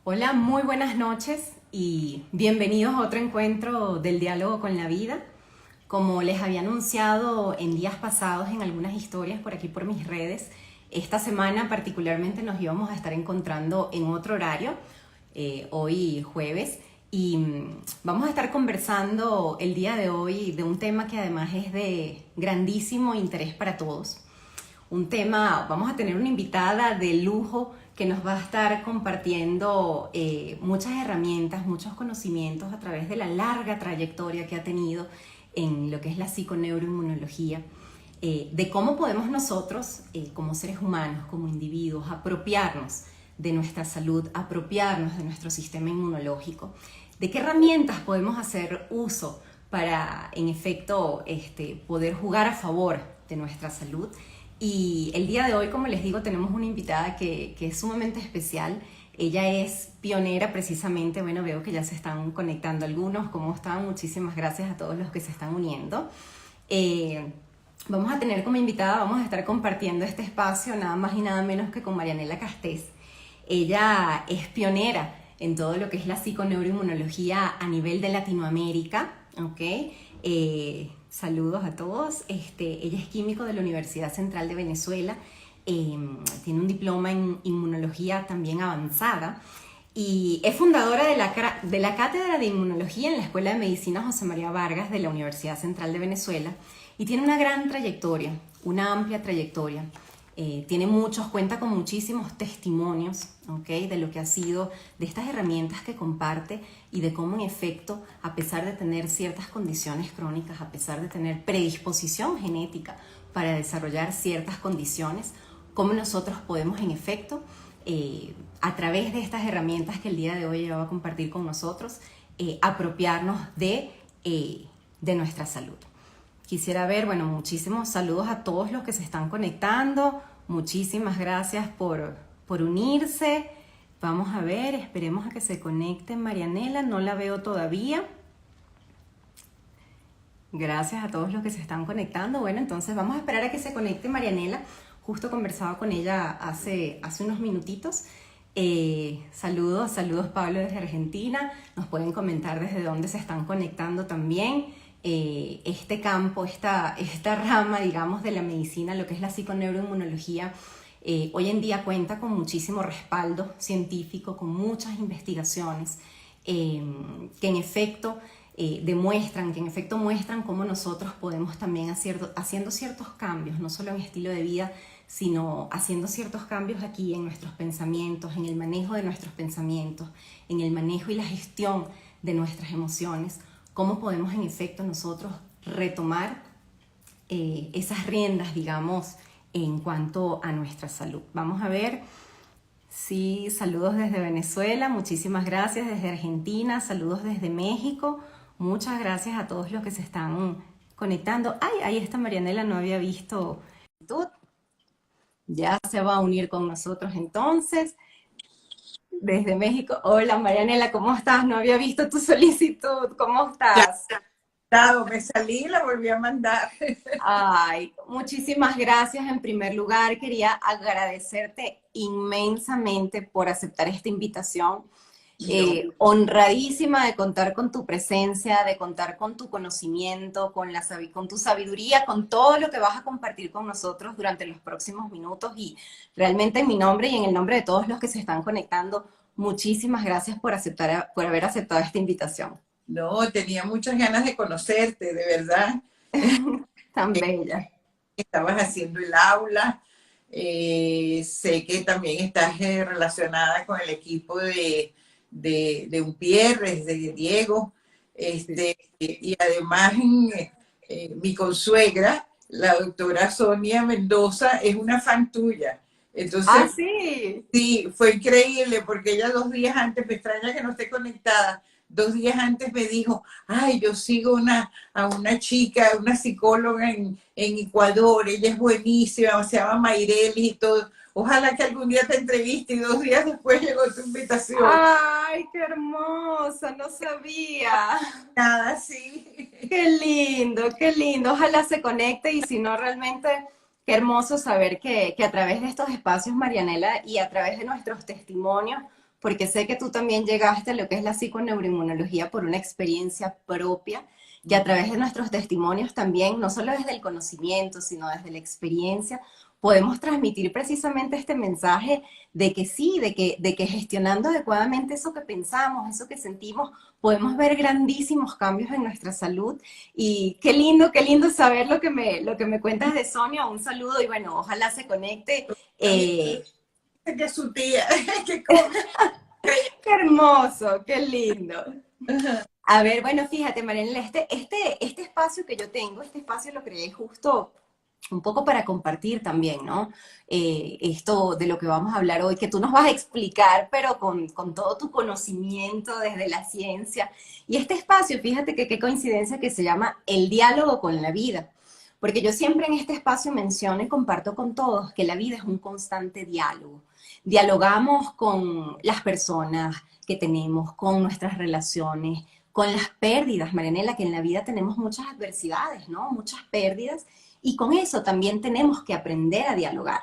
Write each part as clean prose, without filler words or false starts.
Hola, muy buenas noches y bienvenidos a otro encuentro del diálogo con la vida. Como les había anunciado en días pasados en algunas historias por aquí por mis redes, esta semana particularmente nos íbamos a estar encontrando en otro horario, hoy jueves, y vamos a estar conversando el día de hoy de un tema que además es de grandísimo interés para todos. Vamos a tener una invitada de lujo que nos va a estar compartiendo muchas herramientas, muchos conocimientos a través de la larga trayectoria que ha tenido en lo que es la psiconeuroinmunología, de cómo podemos nosotros, como seres humanos, como individuos, apropiarnos de nuestra salud, apropiarnos de nuestro sistema inmunológico, de qué herramientas podemos hacer uso para, en efecto, poder jugar a favor de nuestra salud. Y el día de hoy, como les digo, tenemos una invitada que es sumamente especial. Ella es pionera precisamente, bueno, veo que ya se están conectando algunos. ¿Cómo están? Muchísimas gracias a todos los que se están uniendo. Vamos a tener como invitada, vamos a estar compartiendo este espacio nada más y nada menos que con Marianela Castés. Ella es pionera en todo lo que es la psiconeuroinmunología a nivel de Latinoamérica, ¿ok? Saludos a todos. Ella es químico de la Universidad Central de Venezuela, tiene un diploma en inmunología también avanzada y es fundadora de la Cátedra de Inmunología en la Escuela de Medicina José María Vargas de la Universidad Central de Venezuela y tiene una gran trayectoria, una amplia trayectoria. Cuenta con muchísimos testimonios, ¿okay? De lo que ha sido, de estas herramientas que comparte y de cómo en efecto, a pesar de tener ciertas condiciones crónicas, a pesar de tener predisposición genética para desarrollar ciertas condiciones, cómo nosotros podemos en efecto, a través de estas herramientas que el día de hoy ella va a compartir con nosotros, apropiarnos de nuestra salud. Quisiera ver, bueno, muchísimos saludos a todos los que se están conectando. Muchísimas gracias por unirse. Vamos a ver, esperemos a que se conecte Marianela. No la veo todavía. Gracias a todos los que se están conectando. Bueno, entonces vamos a esperar a que se conecte Marianela. Justo conversaba con ella hace unos minutitos. Saludos Pablo desde Argentina. Nos pueden comentar desde dónde se están conectando también. Este campo, esta rama, digamos, de la medicina, lo que es la psiconeuroinmunología, hoy en día cuenta con muchísimo respaldo científico, con muchas investigaciones que en efecto muestran cómo nosotros podemos también haciendo ciertos cambios, no solo en estilo de vida, sino haciendo ciertos cambios aquí en nuestros pensamientos, en el manejo de nuestros pensamientos, en el manejo y la gestión de nuestras emociones, cómo podemos en efecto nosotros retomar esas riendas, digamos, en cuanto a nuestra salud. Vamos a ver, sí, saludos desde Venezuela, muchísimas gracias, desde Argentina, saludos desde México, muchas gracias a todos los que se están conectando. Ay, ahí está Marianela, no había visto. Ya se va a unir con nosotros entonces. Desde México. Hola Marianela, ¿cómo estás? No había visto tu solicitud. ¿Cómo Ya, estás? claro, me salí y la volví a mandar. Ay, muchísimas gracias. En primer lugar, quería agradecerte inmensamente por aceptar esta invitación. No, Honradísima de contar con tu presencia, de contar con tu conocimiento, con tu sabiduría, con todo lo que vas a compartir con nosotros durante los próximos minutos. Y realmente en mi nombre y en el nombre de todos los que se están conectando, muchísimas gracias por haber aceptado esta invitación. no, tenía muchas ganas de conocerte, de verdad. Tan bella. Estabas haciendo el aula. Sé que también estás relacionada con el equipo de Umpierres, de Diego. Y además, mi consuegra, la doctora Sonia Mendoza, es una fan tuya. Ah, Entonces, sí. sí, fue increíble porque ella 2 días antes, me extraña que no esté conectada, 2 días antes me dijo, ay, yo sigo a una chica, una psicóloga en Ecuador, ella es buenísima, se llama Mayreli y todo. Ojalá que algún día te entreviste y 2 días después llegó tu invitación. Ay, qué hermosa, no sabía. Nada, sí. Qué lindo, qué lindo. Ojalá se conecte y si no, realmente qué hermoso saber que a través de estos espacios, Marianela, y a través de nuestros testimonios, porque sé que tú también llegaste a lo que es la psiconeuroinmunología por una experiencia propia, que a través de nuestros testimonios también, no solo desde el conocimiento, sino desde la experiencia, podemos transmitir precisamente este mensaje de que sí, de que gestionando adecuadamente eso que pensamos, eso que sentimos, podemos ver grandísimos cambios en nuestra salud. Y qué lindo saber lo que me cuentas de Sonia. Un saludo y bueno, ojalá se conecte. También que es su tía, que come. Qué hermoso, qué lindo. A ver, bueno, fíjate, Mariela, este espacio que yo tengo, este espacio lo creé justo un poco para compartir también, ¿no? Esto de lo que vamos a hablar hoy, que tú nos vas a explicar, pero con todo tu conocimiento desde la ciencia. Y este espacio, fíjate que qué coincidencia que se llama El diálogo con la vida. Porque yo siempre en este espacio menciono y comparto con todos que la vida es un constante diálogo. Dialogamos con las personas que tenemos, con nuestras relaciones, con las pérdidas, Marianela, que en la vida tenemos muchas adversidades, ¿no? Muchas pérdidas, y con eso también tenemos que aprender a dialogar.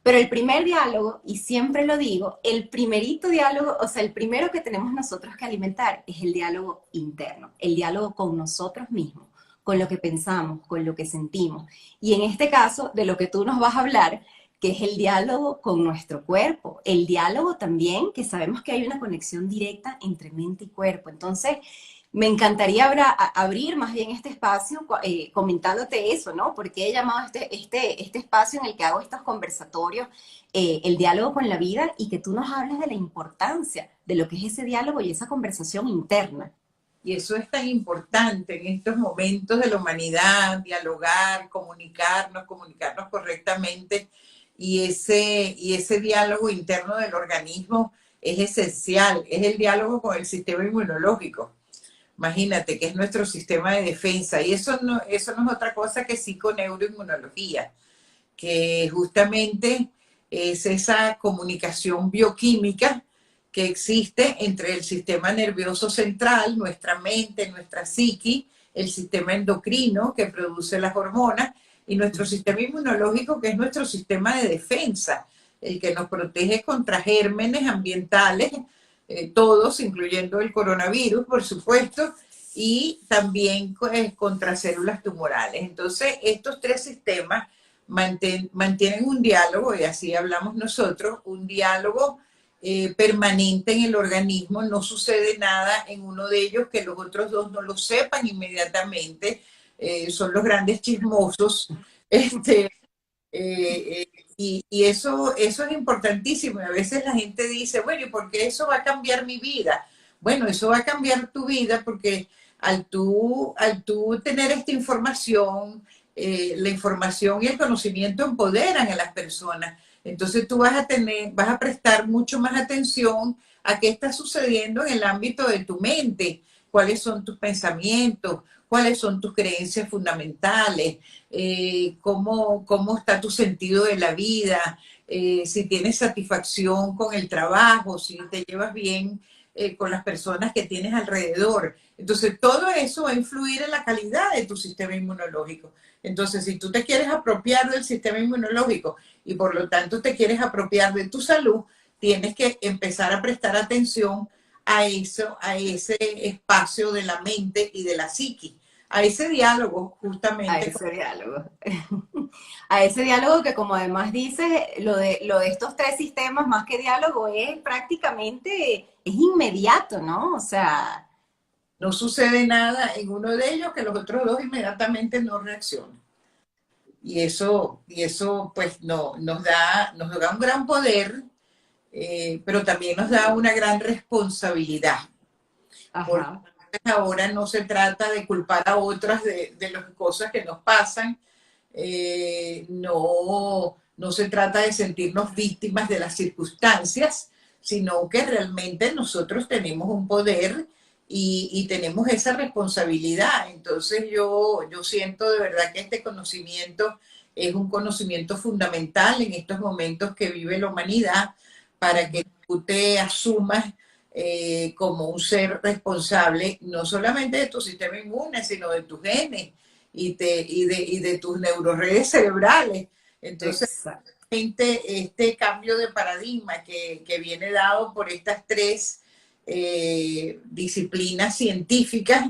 Pero el primer diálogo, y siempre lo digo, el primerito diálogo, o sea, el primero que tenemos nosotros que alimentar es el diálogo interno, el diálogo con nosotros mismos, con lo que pensamos, con lo que sentimos. Y en este caso, de lo que tú nos vas a hablar, que es el diálogo con nuestro cuerpo, el diálogo también, que sabemos que hay una conexión directa entre mente y cuerpo. Entonces, me encantaría abrir más bien este espacio comentándote eso, ¿no? Porque he llamado este espacio en el que hago estos conversatorios, el diálogo con la vida, y que tú nos hables de la importancia de lo que es ese diálogo y esa conversación interna. Y eso es tan importante en estos momentos de la humanidad, dialogar, comunicarnos correctamente. Y ese diálogo interno del organismo es esencial, es el diálogo con el sistema inmunológico. Imagínate que es nuestro sistema de defensa. Y eso no es otra cosa que psiconeuroinmunología, que justamente es esa comunicación bioquímica que existe entre el sistema nervioso central, nuestra mente, nuestra psiqui, el sistema endocrino que produce las hormonas y nuestro sistema inmunológico, que es nuestro sistema de defensa, el que nos protege contra gérmenes ambientales, todos, incluyendo el coronavirus, por supuesto, y también contra células tumorales. Entonces, estos tres sistemas mantienen un diálogo, y así hablamos nosotros, un diálogo permanente en el organismo. No sucede nada en uno de ellos que los otros dos no lo sepan inmediatamente. Son los grandes chismosos. Este, y eso es importantísimo. Y a veces la gente dice, bueno, ¿y por qué eso va a cambiar mi vida? Bueno, eso va a cambiar tu vida porque al tú tener esta información, la información y el conocimiento empoderan a las personas. Entonces tú vas a prestar mucho más atención a qué está sucediendo en el ámbito de tu mente, cuáles son tus pensamientos, cuáles son tus creencias fundamentales, cómo está tu sentido de la vida, si tienes satisfacción con el trabajo, si te llevas bien con las personas que tienes alrededor. Entonces, todo eso va a influir en la calidad de tu sistema inmunológico. Entonces, si tú te quieres apropiar del sistema inmunológico y por lo tanto te quieres apropiar de tu salud, tienes que empezar a prestar atención a eso, a ese espacio de la mente y de la psiqui, a ese diálogo A justamente. ese diálogo. A ese diálogo que, como además dices, lo de estos tres sistemas, más que diálogo, es prácticamente, es inmediato, ¿no? O sea, No sucede nada en uno de ellos que los otros dos inmediatamente no reaccionan. Y eso pues no, nos da un gran poder, pero también nos da una gran responsabilidad. Porque ajá. ahora no se trata de culpar a otras de las cosas que nos pasan, no se trata de sentirnos víctimas de las circunstancias, sino que realmente nosotros tenemos un poder y tenemos esa responsabilidad. Entonces yo siento de verdad que este conocimiento es un conocimiento fundamental en estos momentos que vive la humanidad para que tú te asumas como un ser responsable no solamente de tu sistema inmune, sino de tus genes y de tus neuroredes cerebrales. Entonces, Exacto. este cambio de paradigma que viene dado por estas tres disciplinas científicas,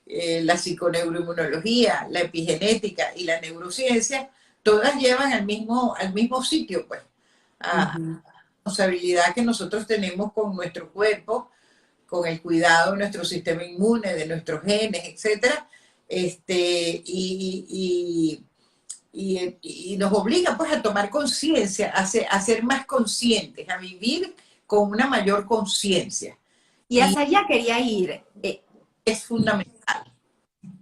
la psiconeuroinmunología, la epigenética y la neurociencia, todas llevan al mismo sitio, pues, a Ujú. la responsabilidad que nosotros tenemos con nuestro cuerpo, con el cuidado de nuestro sistema inmune, de nuestros genes, etcétera, y nos obliga pues a tomar conciencia, a ser más conscientes, a vivir con una mayor conciencia. Y Y hacia allá quería ir. es fundamental.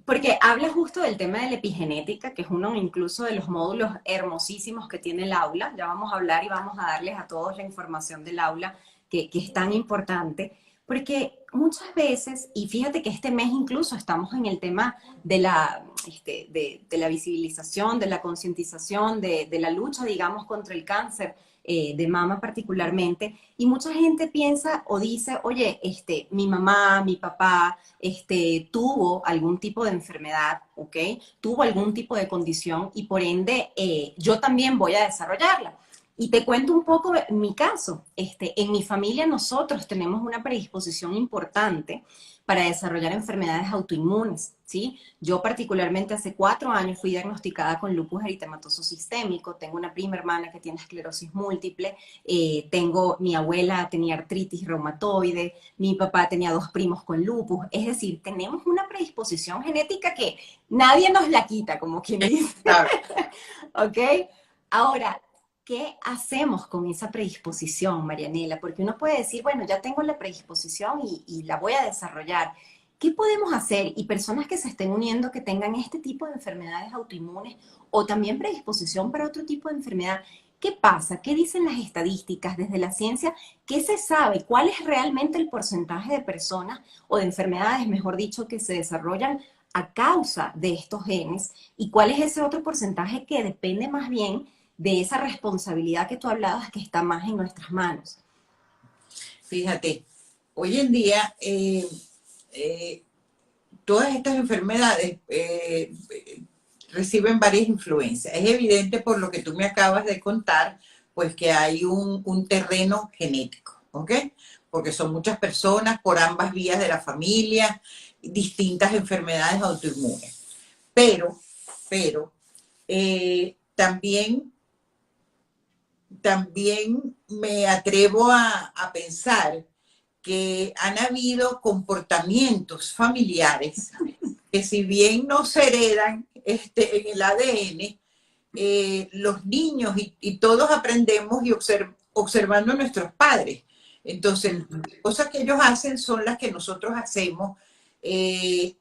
Porque habla justo del tema de la epigenética, que es uno incluso de los módulos hermosísimos que tiene el aula. Ya vamos a hablar y vamos a darles a todos la información del aula, que es tan importante, porque muchas veces, y fíjate que este mes incluso estamos en el tema de la visibilización, de la concientización, de la lucha, digamos, contra el cáncer de mama particularmente, y mucha gente piensa o dice, oye, mi mamá, mi papá, tuvo algún tipo de enfermedad, ¿ok? Tuvo algún tipo de condición y por ende yo también voy a desarrollarla. Y te cuento un poco mi caso. En mi familia nosotros tenemos una predisposición importante para desarrollar enfermedades autoinmunes, ¿sí? Yo particularmente hace 4 años fui diagnosticada con lupus eritematoso sistémico, tengo una prima hermana que tiene esclerosis múltiple, mi abuela tenía artritis reumatoide, mi papá tenía 2 primos con lupus, es decir, tenemos una predisposición genética que nadie nos la quita, como quien dice, Claro. ¿ok? Ahora, ¿qué hacemos con esa predisposición, Marianela? Porque uno puede decir, bueno, ya tengo la predisposición y la voy a desarrollar. ¿Qué podemos hacer? Y personas que se estén uniendo, que tengan este tipo de enfermedades autoinmunes o también predisposición para otro tipo de enfermedad, ¿qué pasa? ¿Qué dicen las estadísticas desde la ciencia? ¿Qué se sabe? ¿Cuál es realmente el porcentaje de personas o de enfermedades, mejor dicho, que se desarrollan a causa de estos genes? ¿Y cuál es ese otro porcentaje que depende más bien de esa responsabilidad que tú hablabas que está más en nuestras manos? Fíjate, hoy en día eh, todas estas enfermedades reciben varias influencias. Es evidente por lo que tú me acabas de contar, pues que hay un terreno genético, ¿ok? Porque son muchas personas por ambas vías de la familia, distintas enfermedades autoinmunes. Pero, también, también me atrevo a pensar que han habido comportamientos familiares que si bien no se heredan en el ADN, los niños y todos aprendemos y observando a nuestros padres. Entonces, las cosas que ellos hacen son las que nosotros hacemos y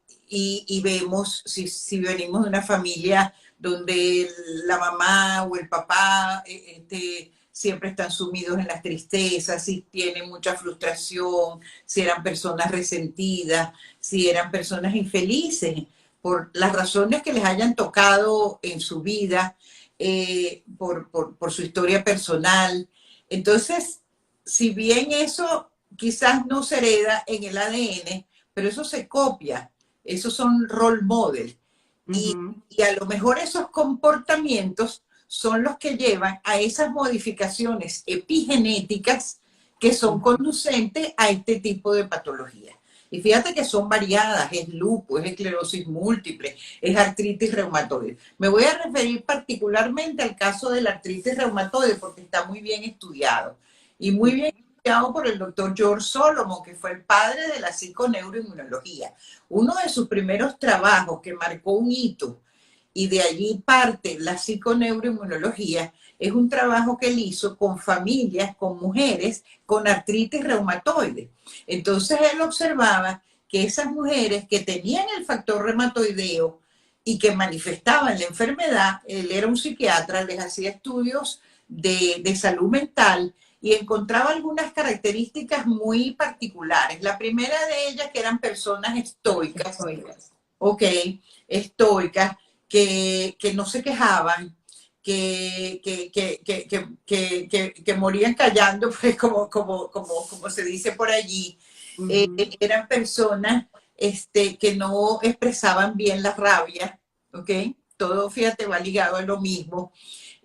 vemos si venimos de una familia donde la mamá o el papá siempre están sumidos en las tristezas, si tienen mucha frustración, si eran personas resentidas, si eran personas infelices por las razones que les hayan tocado en su vida, por su historia personal. Entonces, si bien eso quizás no se hereda en el ADN, pero eso se copia, esos son role models. Ujú. Y a lo mejor esos comportamientos son los que llevan a esas modificaciones epigenéticas que son conducentes a este tipo de patologías. Y fíjate que son variadas, es lupus, es esclerosis múltiple, es artritis reumatoide. Me voy a referir particularmente al caso de la artritis reumatoide porque está muy bien estudiado y muy bien estudiado por el doctor George Solomon, que fue el padre de la psiconeuroinmunología. Uno de sus primeros trabajos que marcó un hito y de allí parte la psiconeuroinmunología, es un trabajo que él hizo con familias, con mujeres con artritis reumatoide. Entonces él observaba que esas mujeres que tenían el factor reumatoideo y que manifestaban la enfermedad, él era un psiquiatra, les hacía estudios de salud mental y encontraba algunas características muy particulares. La primera de ellas que eran personas estoicas, Estoicas. ok, estoicas, que no se quejaban, que morían callando, pues como se dice por allí. Ujú. Eran personas que no expresaban bien la rabia, ¿ok? Todo, fíjate, va ligado a lo mismo.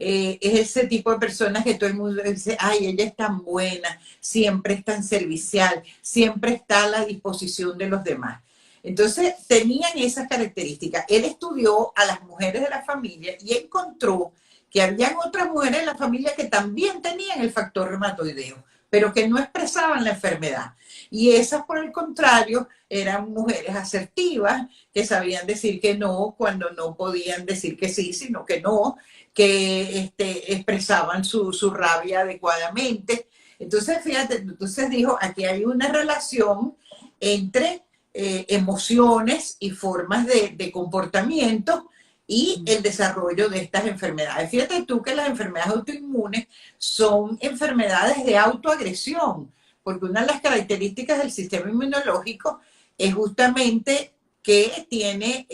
es ese tipo de personas que todo el mundo dice, ay, ella es tan buena, siempre es tan servicial, siempre está a la disposición de los demás. Entonces, tenían esas características. Él estudió a las mujeres de la familia y encontró que habían otras mujeres de la familia que también tenían el factor reumatoideo, pero que no expresaban la enfermedad. Y esas, por el contrario, eran mujeres asertivas, que sabían decir que no cuando no podían decir que sí, sino que no, que expresaban su rabia adecuadamente. Entonces, fíjate, entonces dijo, aquí hay una relación entre emociones y formas de comportamiento y el desarrollo de estas enfermedades. Fíjate tú que las enfermedades autoinmunes son enfermedades de autoagresión, porque una de las características del sistema inmunológico es justamente que tiene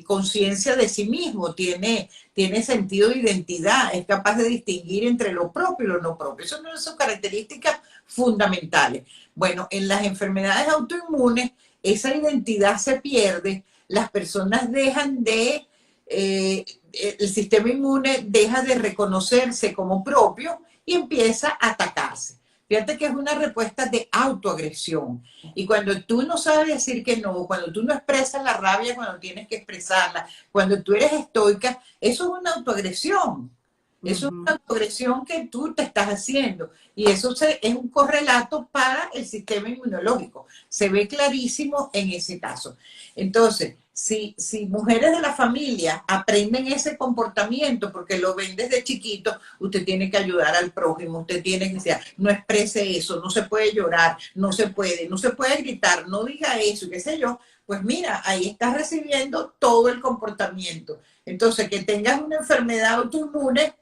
conciencia de sí mismo, tiene sentido de identidad, es capaz de distinguir entre lo propio y lo no propio. Esas son sus características fundamentales. Bueno, en las enfermedades autoinmunes, esa identidad se pierde, las personas dejan de, el sistema inmune deja de reconocerse como propio y empieza a atacarse. Fíjate que es una respuesta de autoagresión. Y cuando tú no sabes decir que no, cuando tú no expresas la rabia cuando tienes que expresarla, cuando tú eres estoica, eso es una autoagresión. Eso es una autoagresión que tú te estás haciendo. Y eso es un correlato para el sistema inmunológico. Se ve clarísimo en ese caso. Entonces, si mujeres de la familia aprenden ese comportamiento porque lo ven desde chiquito, usted tiene que ayudar al prójimo, usted tiene que decir, no exprese eso, no se puede llorar, no se puede gritar, no diga eso, qué sé yo, pues mira, ahí estás recibiendo todo el comportamiento. Entonces, que tengas una enfermedad autoinmune,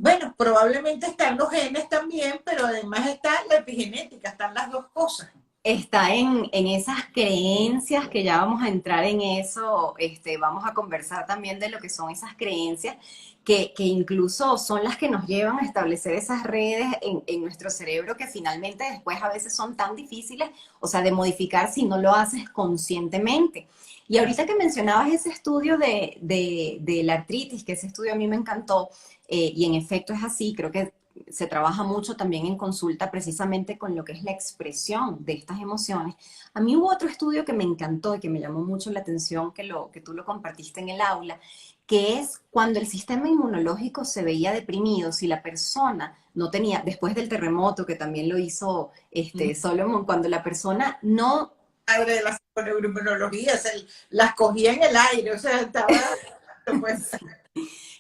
bueno, probablemente están los genes también, pero además está la epigenética, están las dos cosas. Está en esas creencias, que ya vamos a entrar en eso, vamos a conversar también de lo que son esas creencias, que incluso son las que nos llevan a establecer esas redes en nuestro cerebro que finalmente después a veces son tan difíciles, o sea, de modificar si no lo haces conscientemente. Y ahorita que mencionabas ese estudio de la artritis, que ese estudio a mí me encantó, y en efecto es así, creo que se trabaja mucho también en consulta precisamente con lo que es la expresión de estas emociones. A mí hubo otro estudio que me encantó y que me llamó mucho la atención, que tú lo compartiste en el aula, que es cuando el sistema inmunológico se veía deprimido, si la persona no tenía, después del terremoto, que también lo hizo Solomon, cuando la persona no... De la neuroinmunología, las cogía en el aire, o sea, estaba... Pues,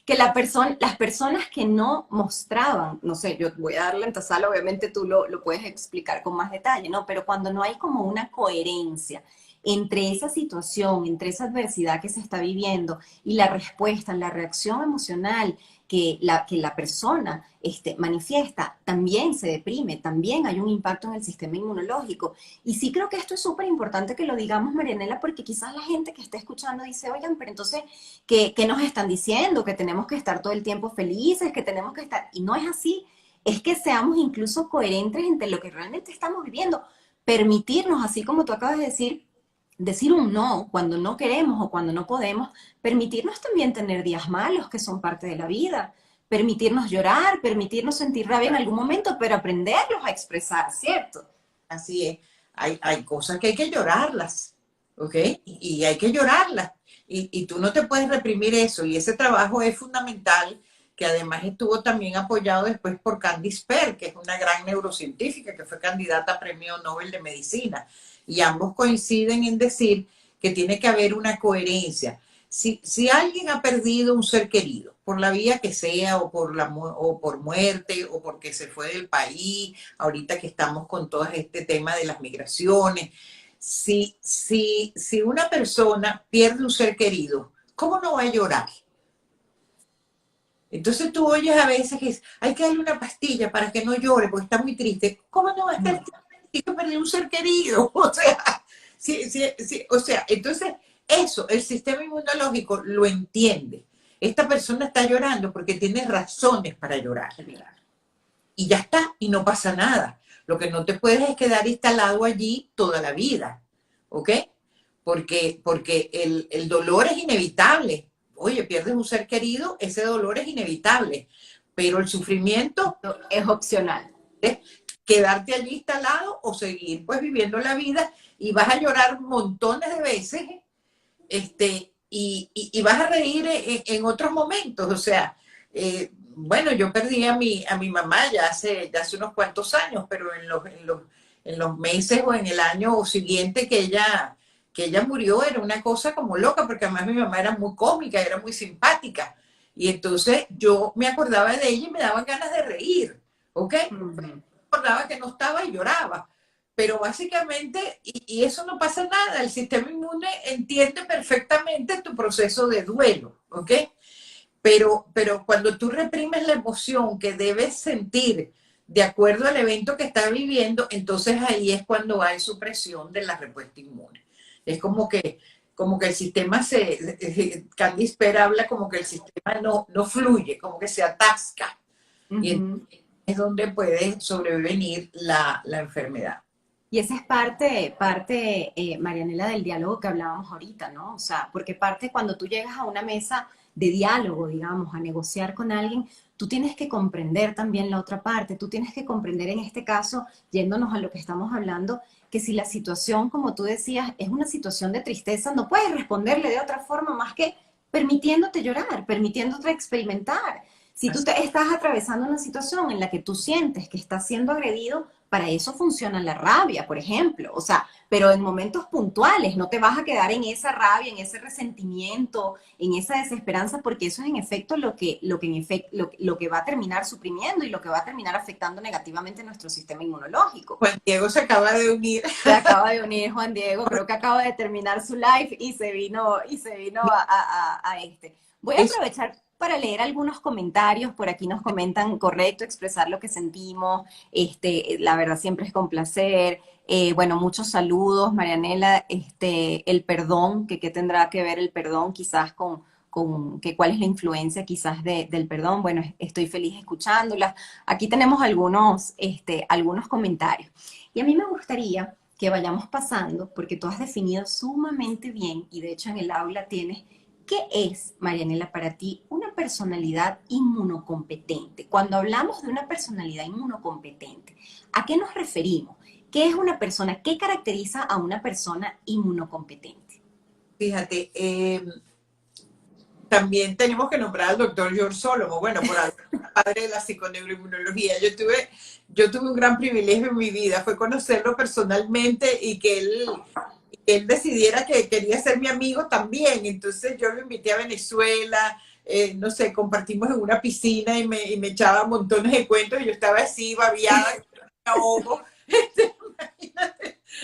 que las personas que no mostraban, no sé, yo voy a darle en tasal, obviamente tú lo puedes explicar con más detalle, ¿no? Pero cuando no hay como una coherencia entre esa situación, entre esa adversidad que se está viviendo y la respuesta, la reacción emocional que la persona manifiesta, también se deprime, también hay un impacto en el sistema inmunológico. Y sí creo que esto es súper importante que lo digamos, Marianela, porque quizás la gente que está escuchando dice, oigan, pero entonces, ¿qué nos están diciendo? Que tenemos que estar todo el tiempo felices, que tenemos que estar... Y no es así, es que seamos incluso coherentes entre lo que realmente estamos viviendo. Permitirnos, así como tú acabas de decir un no cuando no queremos o cuando no podemos, permitirnos también tener días malos que son parte de la vida, permitirnos llorar, permitirnos sentir rabia en algún momento, pero aprenderlos a expresar, ¿cierto? así es. Hay cosas que hay que llorarlas, ¿ok? Y hay que llorarlas. Y tú no te puedes reprimir eso. Y ese trabajo es fundamental, que además estuvo también apoyado después por Candice Pert, que es una gran neurocientífica que fue candidata a Premio Nobel de Medicina. Y ambos coinciden en decir que tiene que haber una coherencia. Si alguien ha perdido un ser querido, por la vía que sea, o por muerte, o porque se fue del país, ahorita que estamos con todo este tema de las migraciones, si una persona pierde un ser querido, ¿cómo no va a llorar? Entonces tú oyes a veces que hay que darle una pastilla para que no llore porque está muy triste. ¿Cómo no va a estar triste que perder un ser querido? O sea, o sea, entonces eso, el sistema inmunológico lo entiende. Esta persona está llorando porque tiene razones para llorar. Y ya está, y no pasa nada. Lo que no te puedes es quedar instalado allí toda la vida, ¿ok? Porque el dolor es inevitable. oye, pierdes un ser querido, ese dolor es inevitable, pero el sufrimiento Es opcional. es quedarte allí instalado o seguir pues viviendo la vida y vas a llorar montones de veces, y vas a reír en otros momentos. O sea, bueno, yo perdí a mi mamá ya hace unos cuantos años, pero en los meses o en el año siguiente que ella murió era una cosa como loca, porque además mi mamá era muy cómica, era muy simpática. Y entonces yo me acordaba de ella y me daban ganas de reír, ¿ok? Ujú. Acordaba que no estaba y lloraba. Pero básicamente, y eso no pasa nada, el sistema inmune entiende perfectamente tu proceso de duelo, ¿ok? Pero cuando tú reprimes la emoción que debes sentir de acuerdo al evento que estás viviendo, entonces ahí es cuando hay supresión de la respuesta inmune. Es como que el sistema Candice Pera habla como que el sistema no fluye, como que se atasca. Y Ujú. es donde puede sobrevenir la enfermedad. Y esa es parte, Marianela, del diálogo que hablábamos ahorita, ¿no? O sea, porque parte cuando tú llegas a una mesa de diálogo, digamos, a negociar con alguien, tú tienes que comprender también la otra parte, tú tienes que comprender en este caso, yéndonos a lo que estamos hablando, que si la situación, como tú decías, es una situación de tristeza, no puedes responderle de otra forma más que permitiéndote llorar, permitiéndote experimentar. Si tú te estás atravesando una situación en la que tú sientes que estás siendo agredido, para eso funciona la rabia, por ejemplo. O sea, pero en momentos puntuales, no te vas a quedar en esa rabia, en ese resentimiento, en esa desesperanza, porque eso es en efecto lo que va a terminar suprimiendo y lo que va a terminar afectando negativamente nuestro sistema inmunológico. Juan Diego se acaba de unir. Se acaba de unir Juan Diego, creo que acaba de terminar su live y se vino a este. Voy a Es, aprovechar para leer algunos comentarios. Por aquí nos comentan, correcto, expresar lo que sentimos. La verdad siempre es con placer. Bueno, muchos saludos, Marianela. El perdón, que qué tendrá que ver el perdón quizás con que cuál es la influencia quizás del perdón. Bueno, estoy feliz escuchándolas. Aquí tenemos algunos comentarios. Y a mí me gustaría que vayamos pasando, porque tú has definido sumamente bien, y de hecho en el aula tienes, ¿qué es, Marianela, para ti una personalidad inmunocompetente? Cuando hablamos de una personalidad inmunocompetente, ¿a qué nos referimos? ¿Qué es una persona? ¿Qué caracteriza a una persona inmunocompetente? fíjate, también tenemos que nombrar al doctor George Solomon, bueno, por algo, padre de la psiconeuroinmunología. Yo tuve un gran privilegio en mi vida, fue conocerlo personalmente y que él decidiera que quería ser mi amigo también. Entonces yo lo invité a Venezuela, no sé, compartimos en una piscina y me echaba montones de cuentos y yo estaba así, babiada, me ahogo.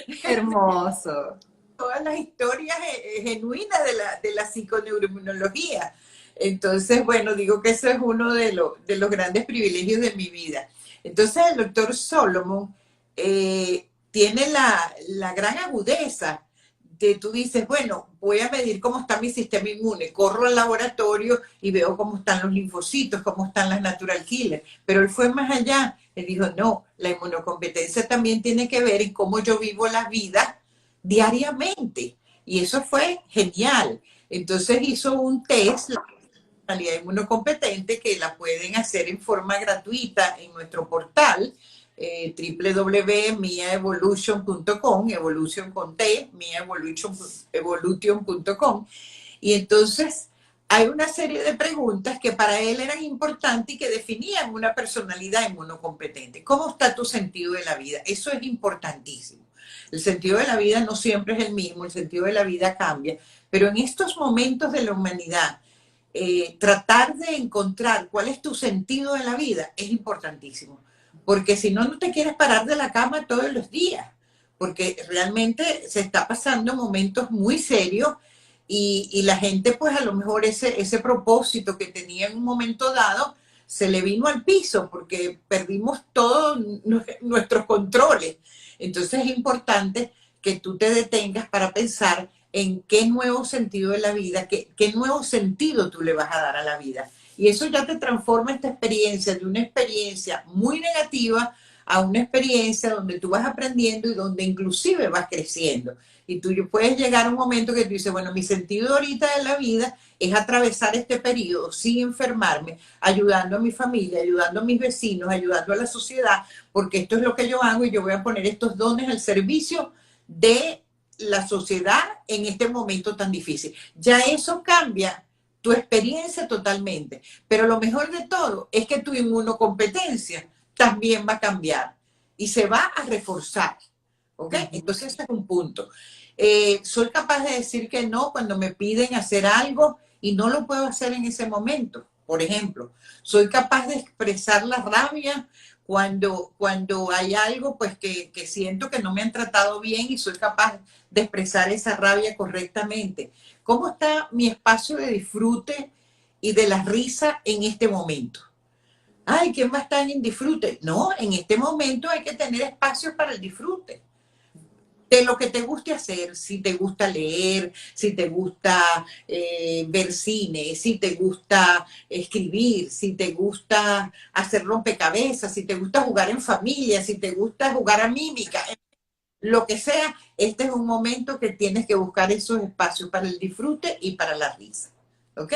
Imagínate Hermoso. todas las historias genuinas de la psiconeuroinmunología. Entonces, bueno, digo que eso es uno de los grandes privilegios de mi vida. Entonces, el doctor Solomon tiene la gran agudeza de tú dices, bueno, voy a medir cómo está mi sistema inmune, corro al laboratorio y veo cómo están los linfocitos, cómo están las natural killers, pero él fue más allá, él dijo, no, la inmunocompetencia también tiene que ver en cómo yo vivo la vida diariamente. Y eso fue genial. Entonces hizo un test, la personalidad inmunocompetente, que la pueden hacer en forma gratuita en nuestro portal, www.miaevolution.com, evolution con T, miaevolution.com. Y entonces hay una serie de preguntas que para él eran importantes y que definían una personalidad inmunocompetente. ¿Cómo está tu sentido de la vida? Eso es importantísimo. El sentido de la vida no siempre es el mismo, el sentido de la vida cambia, pero en estos momentos de la humanidad, tratar de encontrar cuál es tu sentido de la vida es importantísimo, porque si no, no te quieres parar de la cama todos los días, porque realmente se está pasando momentos muy serios y la gente pues a lo mejor ese propósito que tenía en un momento dado se le vino al piso porque perdimos todos nuestros controles. Entonces es importante que tú te detengas para pensar en qué nuevo sentido de la vida, qué nuevo sentido tú le vas a dar a la vida. Y eso ya te transforma esta experiencia de una experiencia muy negativa a una experiencia donde tú vas aprendiendo y donde inclusive vas creciendo. Y tú puedes llegar a un momento que tú dices, bueno, mi sentido ahorita de la vida es atravesar este periodo sin enfermarme, ayudando a mi familia, ayudando a mis vecinos, ayudando a la sociedad, porque esto es lo que yo hago y yo voy a poner estos dones al servicio de la sociedad en este momento tan difícil. Ya eso cambia tu experiencia totalmente, pero lo mejor de todo es que tu inmunocompetencia también va a cambiar y se va a reforzar. ¿Ok? Entonces ese es un punto. Soy capaz de decir que no cuando me piden hacer algo y no lo puedo hacer en ese momento. Por ejemplo, soy capaz de expresar la rabia cuando hay algo pues que siento que no me han tratado bien y soy capaz de expresar esa rabia correctamente. ¿Cómo está mi espacio de disfrute y de la risa en este momento? Ay, ¿quién va a estar en disfrute? No, en este momento hay que tener espacio para el disfrute de lo que te guste hacer, si te gusta leer, si te gusta ver cine, si te gusta escribir, si te gusta hacer rompecabezas, si te gusta jugar en familia, si te gusta jugar a mímica, lo que sea, este es un momento que tienes que buscar esos espacios para el disfrute y para la risa. ¿Ok?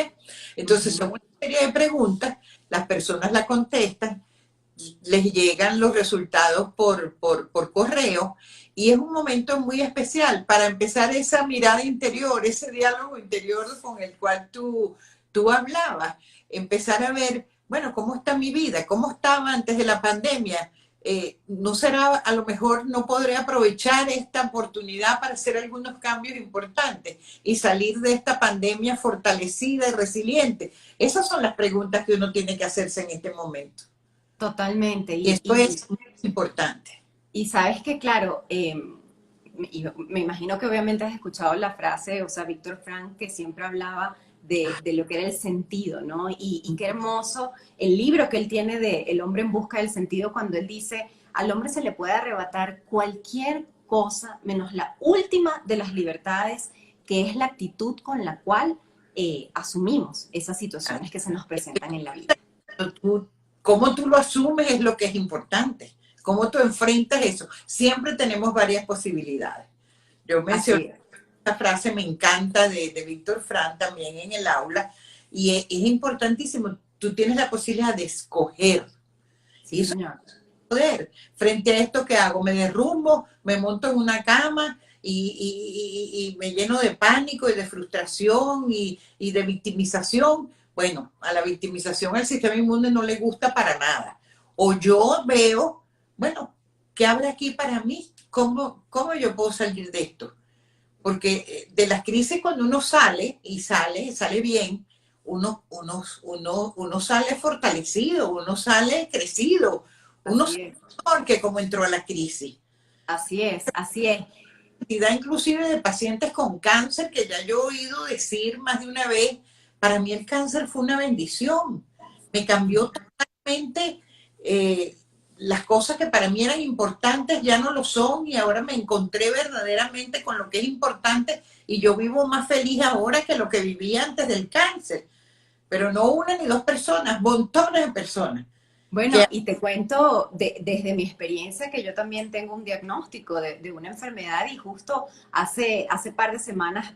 Entonces son una serie de preguntas, las personas la contestan, les llegan los resultados por correo y es un momento muy especial para empezar esa mirada interior, ese diálogo interior con el cual tú hablabas, empezar a ver, bueno, ¿cómo está mi vida? ¿Cómo estaba antes de la pandemia? No será, a lo mejor no podré aprovechar esta oportunidad para hacer algunos cambios importantes y salir de esta pandemia fortalecida y resiliente. Esas son las preguntas que uno tiene que hacerse en este momento. Totalmente. Y esto es muy importante. Y sabes que, claro, me imagino que obviamente has escuchado la frase, o sea, Víctor Frank, que siempre hablaba de lo que era el sentido, ¿no? Y qué hermoso el libro que él tiene de El hombre en busca del sentido, cuando él dice, al hombre se le puede arrebatar cualquier cosa menos la última de las libertades, que es la actitud con la cual asumimos esas situaciones que se nos presentan en la vida. Cómo tú lo asumes es lo que es importante. Cómo tú enfrentas eso. Siempre tenemos varias posibilidades. Yo mencioné esta frase, me encanta, de Víctor Frank también en el aula, y es importantísimo. Tú tienes la posibilidad de escoger. Sí, señor. Poder. Frente a esto que hago, me derrumbo, me monto en una cama y me lleno de pánico y de frustración y de victimización. Bueno, a la victimización al sistema inmune no le gusta para nada. O yo veo, bueno, ¿qué habrá aquí para mí? ¿Cómo yo puedo salir de esto? Porque de las crisis cuando uno sale y sale bien, uno sale fortalecido, uno sale crecido, uno sale mejor que como entró a la crisis. Así es, así es. Inclusive de pacientes con cáncer, que ya yo he oído decir más de una vez, para mí el cáncer fue una bendición. Me cambió totalmente las cosas que para mí eran importantes ya no lo son y ahora me encontré verdaderamente con lo que es importante y yo vivo más feliz ahora que lo que vivía antes del cáncer. Pero no una ni dos personas, montones de personas. Bueno, y te cuento desde mi experiencia que yo también tengo un diagnóstico de una enfermedad y justo hace par de semanas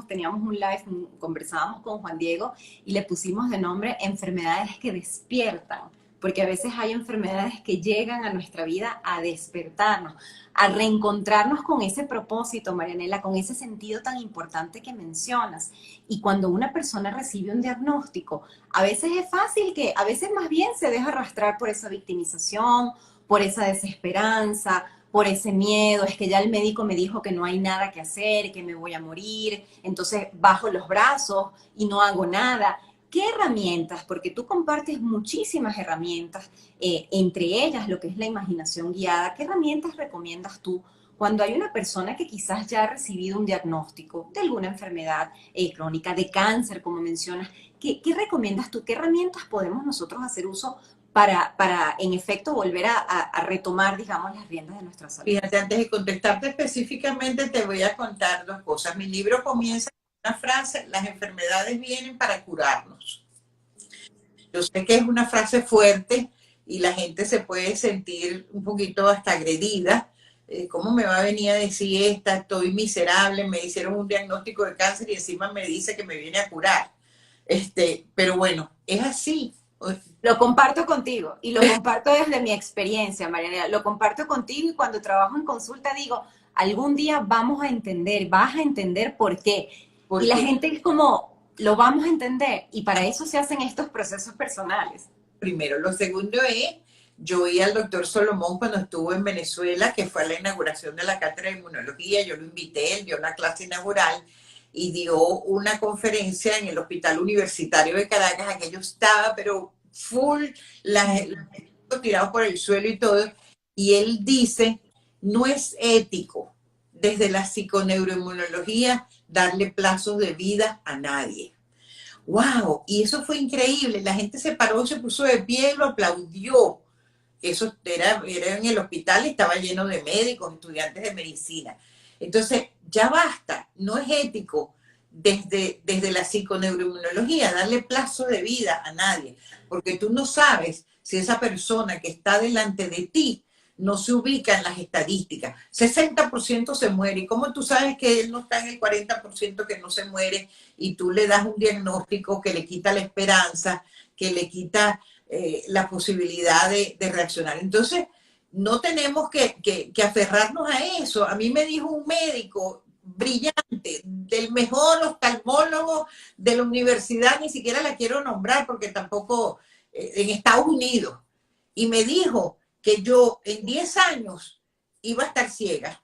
teníamos un live, conversábamos con Juan Diego y le pusimos de nombre enfermedades que despiertan, porque a veces hay enfermedades que llegan a nuestra vida a despertarnos, a reencontrarnos con ese propósito, Marianela, con ese sentido tan importante que mencionas. Y cuando una persona recibe un diagnóstico, a veces es fácil que, a veces más bien se deja arrastrar por esa victimización, por esa desesperanza, por ese miedo, es que ya el médico me dijo que no hay nada que hacer, que me voy a morir, entonces bajo los brazos y no hago nada. ¿Qué herramientas? Porque tú compartes muchísimas herramientas, entre ellas lo que es la imaginación guiada. ¿Qué herramientas recomiendas tú cuando hay una persona que quizás ya ha recibido un diagnóstico de alguna enfermedad crónica, de cáncer, como mencionas? ¿Qué recomiendas tú? ¿Qué herramientas podemos nosotros hacer uso para en efecto, volver a retomar, digamos, las riendas de nuestra salud? Fíjate, antes de contestarte específicamente, te voy a contar dos cosas. Mi libro comienza con una frase: las enfermedades vienen para curarnos. Yo sé que es una frase fuerte y la gente se puede sentir un poquito hasta agredida. ¿Cómo me va a venir a decir esta? Estoy miserable, me hicieron un diagnóstico de cáncer y encima me dice que me viene a curar. Pero bueno, es así. Lo comparto contigo y lo comparto desde mi experiencia, Marianela. Lo comparto contigo y cuando trabajo en consulta digo, algún día vamos a entender, vas a entender por qué. Y la gente es como, lo vamos a entender y para eso se hacen estos procesos personales. Primero. Lo segundo es, yo oí al doctor Solomón cuando estuvo en Venezuela, que fue a la inauguración de la cátedra de inmunología, yo lo invité, él dio una clase inaugural y dio una conferencia en el Hospital Universitario de Caracas, aquello estaba, pero full, tirados por el suelo y todo, y él dice, no es ético desde la psiconeuroinmunología darle plazos de vida a nadie. ¡Wow! Y eso fue increíble, la gente se paró, se puso de pie y lo aplaudió. Eso era en el hospital, estaba lleno de médicos, estudiantes de medicina. Entonces, ya basta, no es ético desde la psiconeuroinmunología darle plazo de vida a nadie, porque tú no sabes si esa persona que está delante de ti no se ubica en las estadísticas. 60% se muere. ¿Y cómo tú sabes que él no está en el 40% que no se muere y tú le das un diagnóstico que le quita la esperanza, que le quita la posibilidad de reaccionar? Entonces, no tenemos que aferrarnos a eso. A mí me dijo un médico brillante, del mejor oftalmólogo de la universidad, ni siquiera la quiero nombrar porque tampoco, en Estados Unidos, y me dijo que yo en 10 años iba a estar ciega.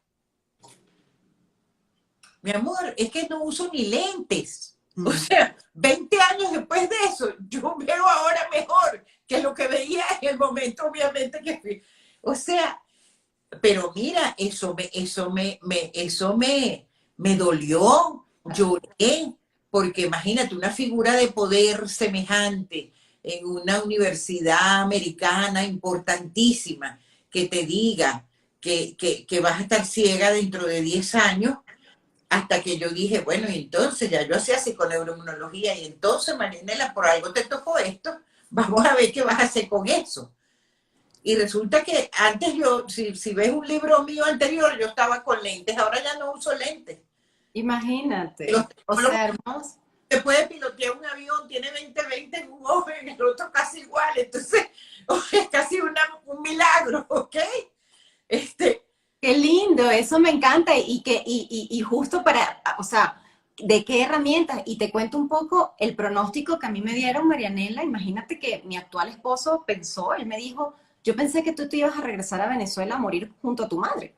Mi amor, es que no uso ni lentes. O sea, 20 años después de eso, yo veo ahora mejor que lo que veía en el momento, obviamente, que fui. O sea, pero mira, me dolió, lloré, porque imagínate una figura de poder semejante en una universidad americana importantísima que te diga que vas a estar ciega dentro de 10 años, hasta que yo dije, bueno, y entonces ya yo hacía psiconeuroinmunología y entonces, Marinela, por algo te tocó esto, vamos a ver qué vas a hacer con eso. Y resulta que antes yo, si ves un libro mío anterior, yo estaba con lentes, ahora ya no uso lentes. Imagínate, o sea, hermoso. Se puede pilotear un avión, tiene 20-20 en un ojo, en el otro casi igual, entonces es casi un milagro, ¿ok? Qué lindo, eso me encanta y justo para, o sea, ¿de qué herramientas? Y te cuento un poco el pronóstico que a mí me dieron, Marianela. Imagínate que mi actual esposo pensó, él me dijo, yo pensé que tú te ibas a regresar a Venezuela a morir junto a tu madre.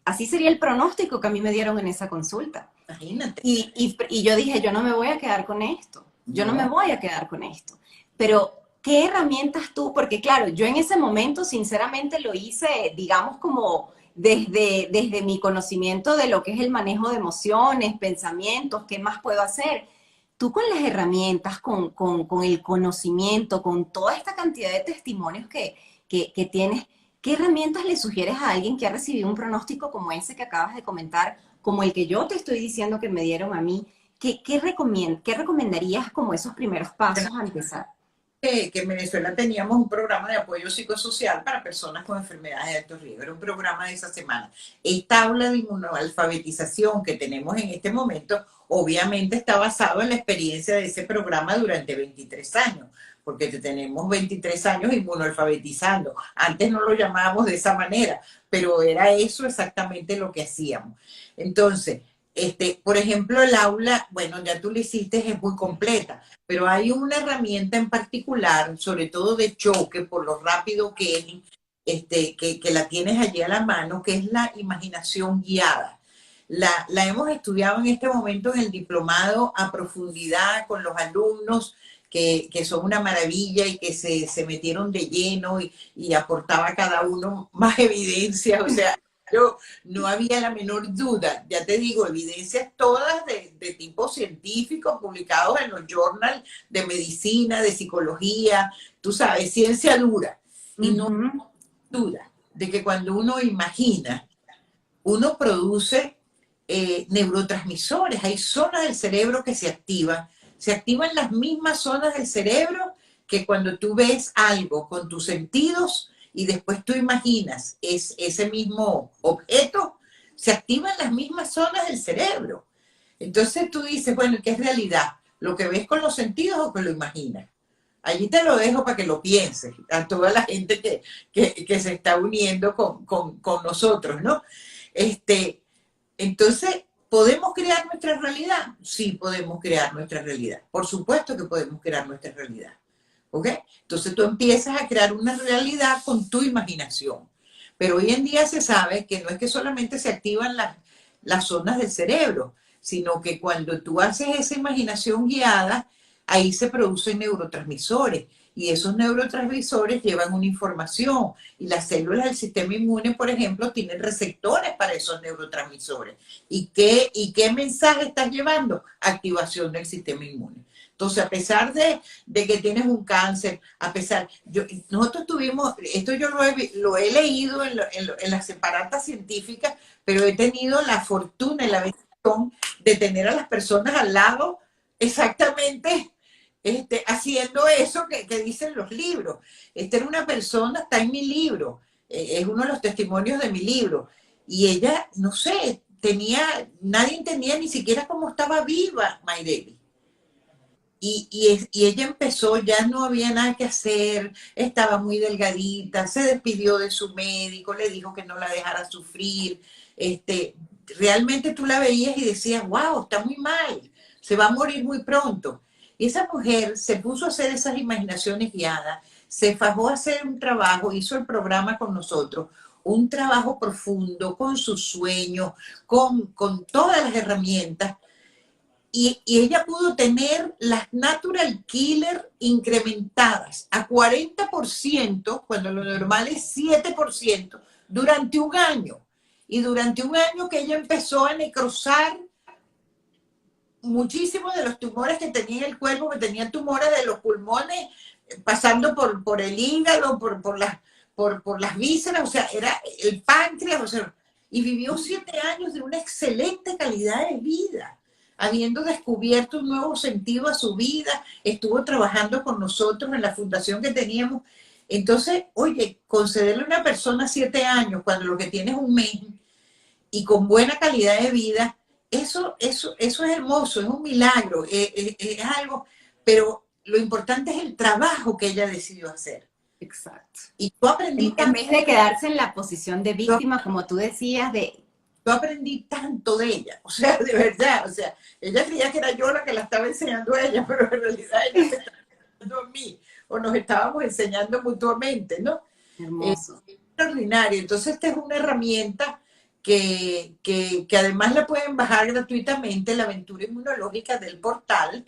Así sería el pronóstico que a mí me dieron en esa consulta. Imagínate. Y yo dije, yo no me voy a quedar con esto, yo no No. me voy a quedar con esto. Pero, ¿qué herramientas tú? Porque claro, yo en ese momento sinceramente lo hice, digamos, como desde mi conocimiento de lo que es el manejo de emociones, pensamientos, ¿qué más puedo hacer? Tú con las herramientas, con el conocimiento, con toda esta cantidad de testimonios que tienes, ¿qué herramientas le sugieres a alguien que ha recibido un pronóstico como ese que acabas de comentar, como el que yo te estoy diciendo que me dieron a mí? ¿Qué recomendarías como esos primeros pasos a empezar? Que en Venezuela teníamos un programa de apoyo psicosocial para personas con enfermedades de alto riesgo. Era un programa de esa semana. Esta aula de inmunoalfabetización que tenemos en este momento, obviamente está basado en la experiencia de ese programa durante 23 años, porque tenemos 23 años inmunoalfabetizando. Antes no lo llamábamos de esa manera, pero era eso exactamente lo que hacíamos. Entonces, por ejemplo, el aula, bueno, ya tú lo hiciste, es muy completa, pero hay una herramienta en particular, sobre todo de choque, por lo rápido que es, que la tienes allí a la mano, que es la imaginación guiada. La hemos estudiado en este momento en el diplomado a profundidad con los alumnos, que son una maravilla y que se metieron de lleno y aportaba a cada uno más evidencia, o sea, yo no había la menor duda, ya te digo, evidencias todas de tipo científico, publicados en los journals de medicina, de psicología, tú sabes, ciencia dura. Y no hay duda de que cuando uno imagina, uno produce neurotransmisores, hay zonas del cerebro que se activan las mismas zonas del cerebro que cuando tú ves algo con tus sentidos y después tú imaginas ese mismo objeto, se activan las mismas zonas del cerebro. Entonces tú dices, bueno, ¿qué es realidad? ¿Lo que ves con los sentidos o que lo imaginas? Allí te lo dejo para que lo pienses, a toda la gente que se está uniendo con nosotros, ¿no? Entonces, ¿podemos crear nuestra realidad? Sí, podemos crear nuestra realidad. Por supuesto que podemos crear nuestra realidad. ¿Ok? Entonces tú empiezas a crear una realidad con tu imaginación. Pero hoy en día se sabe que no es que solamente se activan las zonas del cerebro, sino que cuando tú haces esa imaginación guiada, ahí se producen neurotransmisores y esos neurotransmisores llevan una información y las células del sistema inmune, por ejemplo, tienen receptores para esos neurotransmisores. ¿Y qué mensaje estás llevando? Activación del sistema inmune. Entonces, a pesar de que tienes un cáncer, nosotros tuvimos, esto yo lo he leído en las separatas científicas, pero he tenido la fortuna y la bendición de tener a las personas al lado exactamente haciendo eso que dicen los libros. Esta era una persona, está en mi libro, es uno de los testimonios de mi libro, y ella, no sé, nadie entendía ni siquiera cómo estaba viva Mayrelis. Y ella empezó, ya no había nada que hacer, estaba muy delgadita, se despidió de su médico, le dijo que no la dejara sufrir. Realmente tú la veías y decías, wow, está muy mal, se va a morir muy pronto. Y esa mujer se puso a hacer esas imaginaciones guiadas, se fajó a hacer un trabajo, hizo el programa con nosotros, un trabajo profundo, con sus sueños, con todas las herramientas y ella pudo tener las natural killer incrementadas a 40%, cuando lo normal es 7%, durante un año. Y durante un año que ella empezó a necrosar muchísimos de los tumores que tenía en el cuerpo, que tenía tumores de los pulmones, pasando por el hígado, por las vísceras, o sea, era el páncreas, o sea, y vivió 7 años de una excelente calidad de vida, habiendo descubierto un nuevo sentido a su vida, estuvo trabajando con nosotros en la fundación que teníamos. Entonces, oye, concederle a una persona 7 años cuando lo que tiene es un mes y con buena calidad de vida, eso es hermoso, es un milagro, es algo, pero lo importante es el trabajo que ella decidió hacer. Exacto. Y yo aprendí En vez de quedarse en la posición de yo, víctima, como tú decías, yo aprendí tanto de ella, o sea, de verdad, o sea, ella creía que era yo la que la estaba enseñando a ella, pero en realidad ella me estaba enseñando a mí, o nos estábamos enseñando mutuamente, ¿no? hermoso. Extraordinario. Entonces, esta es una herramienta que además la pueden bajar gratuitamente, la aventura inmunológica del portal,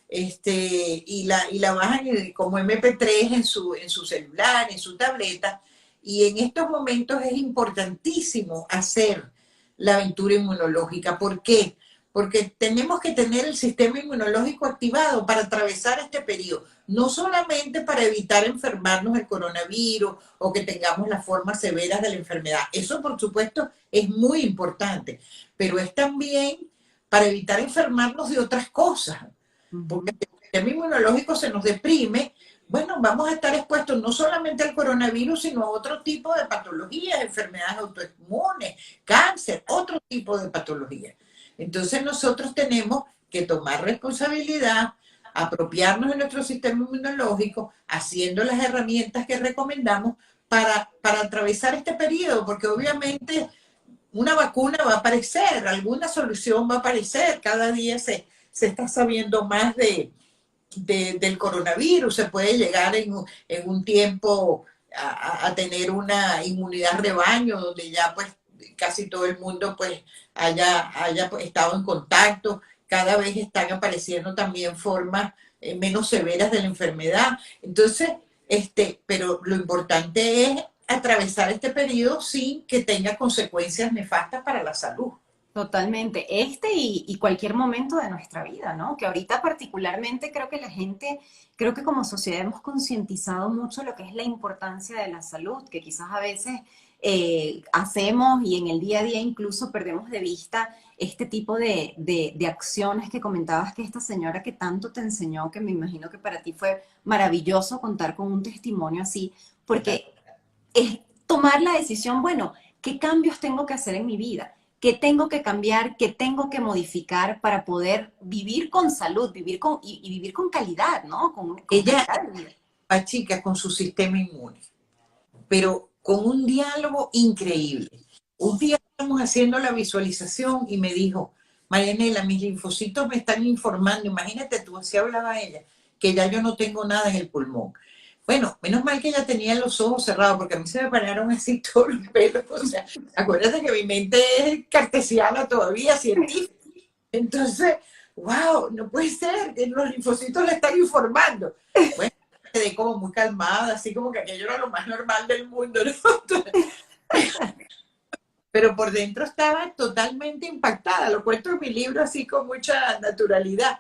y la bajan como MP3 en su celular, en su tableta, y en estos momentos es importantísimo hacer la aventura inmunológica. ¿Por qué? Porque tenemos que tener el sistema inmunológico activado para atravesar este periodo, no solamente para evitar enfermarnos del coronavirus o que tengamos las formas severas de la enfermedad. Eso, por supuesto, es muy importante, pero es también para evitar enfermarnos de otras cosas, porque si el sistema inmunológico se nos deprime, bueno, vamos a estar expuestos no solamente al coronavirus, sino a otro tipo de patologías, enfermedades autoinmunes, cáncer, otro tipo de patologías. Entonces nosotros tenemos que tomar responsabilidad, apropiarnos de nuestro sistema inmunológico, haciendo las herramientas que recomendamos para atravesar este periodo, porque obviamente una vacuna va a aparecer, alguna solución va a aparecer, cada día se está sabiendo más del coronavirus, se puede llegar en un tiempo a tener una inmunidad rebaño, donde ya pues casi todo el mundo pues haya pues, estado en contacto, cada vez están apareciendo también formas menos severas de la enfermedad. Entonces, pero lo importante es atravesar este periodo sin que tenga consecuencias nefastas para la salud. Totalmente. Y cualquier momento de nuestra vida, ¿no? Que ahorita particularmente creo que la gente, creo que como sociedad hemos concientizado mucho lo que es la importancia de la salud, que quizás a veces hacemos y en el día a día incluso perdemos de vista este tipo de acciones que comentabas que esta señora que tanto te enseñó, que me imagino que para ti fue maravilloso contar con un testimonio así, porque es tomar la decisión, bueno, ¿qué cambios tengo que hacer en mi vida? ¿Qué tengo que cambiar? ¿Qué tengo que modificar para poder vivir con salud, y vivir con calidad, ¿no? Con Ella calidad de vida. es chica con su sistema inmune, pero con un diálogo increíble. Un día estamos haciendo la visualización y me dijo, Marianela, mis linfocitos me están informando, imagínate tú, así hablaba ella, que ya yo no tengo nada en el pulmón. Bueno, menos mal que ella tenía los ojos cerrados, porque a mí se me pararon así todos los pelos. O sea, acuérdate que mi mente es cartesiana todavía, científica. Entonces, wow, no puede ser que los linfocitos le están informando. Bueno, quedé como muy calmada, así como que aquello era lo más normal del mundo, ¿no? Pero por dentro estaba totalmente impactada. Lo cuento en mi libro así con mucha naturalidad.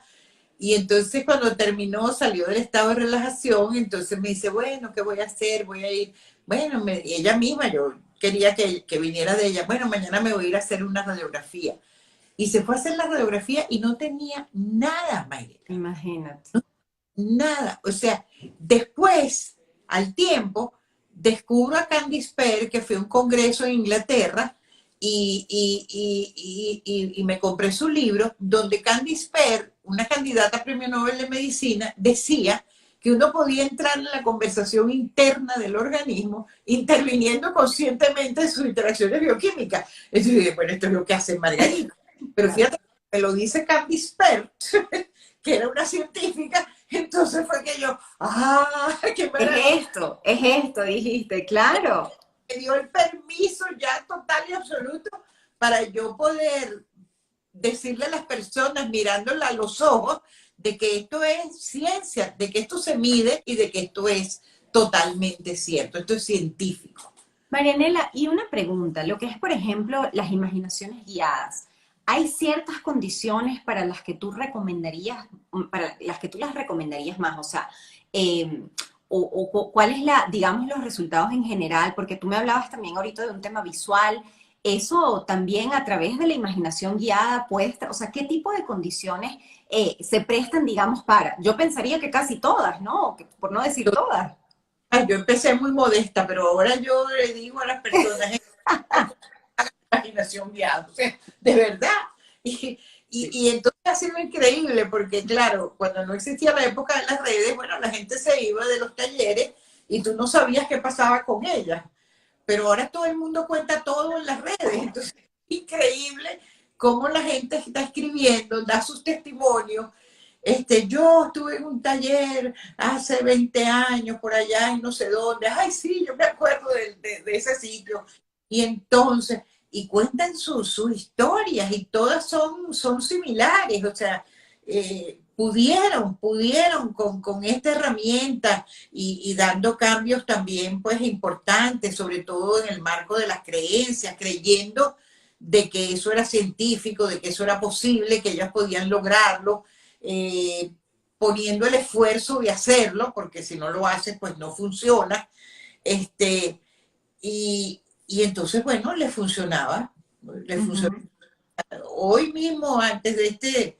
Y entonces cuando terminó, salió del estado de relajación, entonces me dice, bueno, ¿qué voy a hacer? Voy a ir, bueno, ella misma, yo quería que viniera de ella, bueno, mañana me voy a ir a hacer una radiografía. Y se fue a hacer la radiografía y no tenía nada, Mayra, Imagínate. nada. O sea, después, al tiempo, descubro a Candice Pert, que fue a un congreso en Inglaterra, y me compré su libro, donde Candice Pert, una candidata a premio Nobel de Medicina, decía que uno podía entrar en la conversación interna del organismo interviniendo conscientemente en sus interacciones bioquímicas. Entonces yo dije, bueno, esto es lo que hace Margarita. Pero Claro. fíjate, me lo dice Candice Pert, que era una científica, entonces fue que yo, ¡ah, qué maravilla! Es esto, dijiste, claro. Me dio el permiso ya total y absoluto para yo poder decirle a las personas, mirándola a los ojos, de que esto es ciencia, de que esto se mide y de que esto es totalmente cierto, esto es científico. Marianela, y una pregunta, lo que es, por ejemplo, las imaginaciones guiadas. ¿Hay ciertas condiciones para las que tú recomendarías, para las que tú las recomendarías más? O sea, eh, cuál es la, digamos, los resultados en general, porque tú me hablabas también ahorita de un tema visual. Eso también a través de la imaginación guiada puede estar, o sea, ¿qué tipo de condiciones se prestan, digamos, para? Yo pensaría que casi todas, ¿no? Por no decir todas. Ay, yo empecé muy modesta, pero ahora yo le digo a las personas, imaginación guiada, o sea, de verdad. Y, Sí. y entonces ha sido increíble porque, claro, cuando no existía la época de las redes, bueno, la gente se iba de los talleres y tú no sabías qué pasaba con ellas. Pero ahora todo el mundo cuenta todo en las redes. Entonces es increíble cómo la gente está escribiendo, da sus testimonios. Yo estuve en un taller hace 20 años por allá en no sé dónde. Ay, sí, yo me acuerdo de ese sitio. Y entonces, y cuentan sus historias y todas son similares. O sea, pudieron con esta herramienta y dando cambios también pues importantes, sobre todo en el marco de las creencias, creyendo de que eso era científico, de que eso era posible, que ellas podían lograrlo, eh, poniendo el esfuerzo de hacerlo, porque si no lo haces, pues no funciona. Este, y entonces, bueno, le funcionaba. Ujú. Hoy mismo, antes de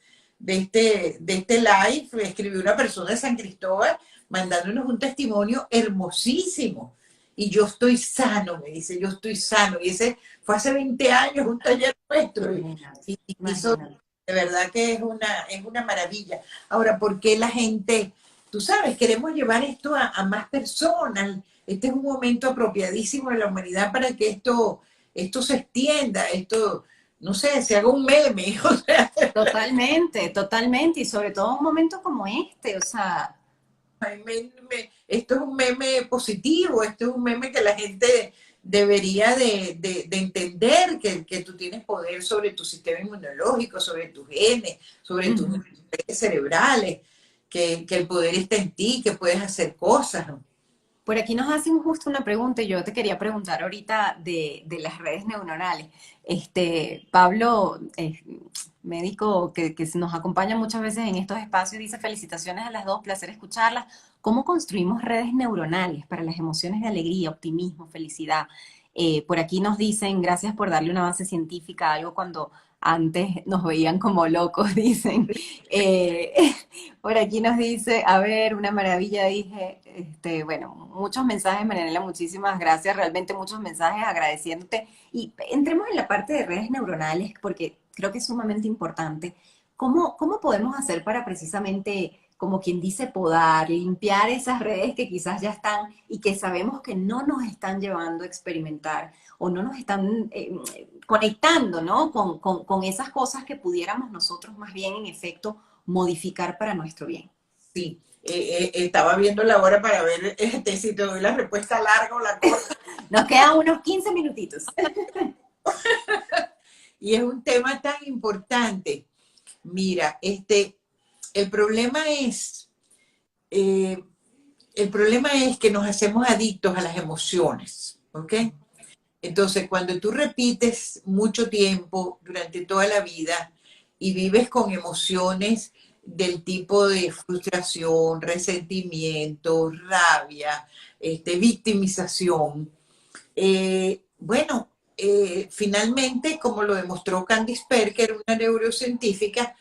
este live, escribió una persona de San Cristóbal mandándonos un testimonio hermosísimo. Y yo estoy sano, me dice, yo estoy sano. Y ese fue hace 20 años, un taller nuestro. Imagínate, Y hizo, imagínate. de verdad que es una maravilla. Ahora, ¿por qué la gente, tú sabes, queremos llevar esto a más personas? Este es un momento apropiadísimo de la humanidad para que esto se extienda, esto, no sé, se haga un meme. O sea, Totalmente, totalmente. Y sobre todo en un momento como este, o sea, esto es un meme positivo, esto es un meme que la gente debería de entender que tú tienes poder sobre tu sistema inmunológico, sobre tus genes, sobre tus ujú. redes cerebrales, que el poder está en ti, que puedes hacer cosas, ¿no? Por aquí nos hacen justo una pregunta y yo te quería preguntar ahorita de las redes neuronales. Pablo, médico que nos acompaña muchas veces en estos espacios, dice felicitaciones a las dos, placer escucharlas. ¿Cómo construimos redes neuronales para las emociones de alegría, optimismo, felicidad? Por aquí nos dicen, gracias por darle una base científica a algo cuando antes nos veían como locos, dicen. Eh, por aquí nos dice, a ver, una maravilla, dije, bueno, muchos mensajes, Marianela, muchísimas gracias, realmente muchos mensajes agradeciéndote. Y entremos en la parte de redes neuronales, porque creo que es sumamente importante. ¿Cómo podemos hacer para precisamente, como quien dice, podar, limpiar esas redes que quizás ya están y que sabemos que no nos están llevando a experimentar o no nos están conectando, ¿no? Con esas cosas que pudiéramos nosotros más bien, en efecto, modificar para nuestro bien? Sí, estaba viendo la hora para ver si te doy la respuesta larga o la corta. Nos quedan unos 15 minutitos. Y es un tema tan importante. Mira, el problema es, eh, el problema es que nos hacemos adictos a las emociones, ¿ok? Entonces, cuando tú repites mucho tiempo durante toda la vida y vives con emociones del tipo de frustración, resentimiento, rabia, victimización, bueno, finalmente, como lo demostró Candice Perker, una neurocientífica,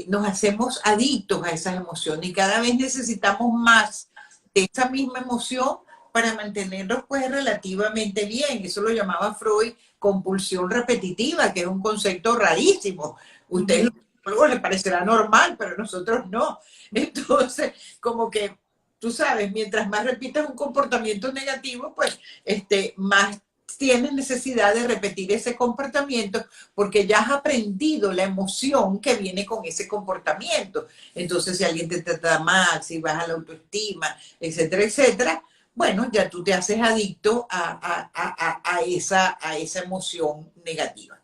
nos hacemos adictos a esas emociones y cada vez necesitamos más de esa misma emoción para mantenernos pues relativamente bien. Eso lo llamaba Freud compulsión repetitiva, que es un concepto rarísimo. Ustedes Ujú. luego les parecerá normal, pero nosotros no. Entonces, como que tú sabes, mientras más repitas un comportamiento negativo, pues más tienes necesidad de repetir ese comportamiento porque ya has aprendido la emoción que viene con ese comportamiento. Entonces, si alguien te trata mal, si baja la autoestima, etcétera, etcétera, bueno, ya tú te haces adicto a esa emoción negativa.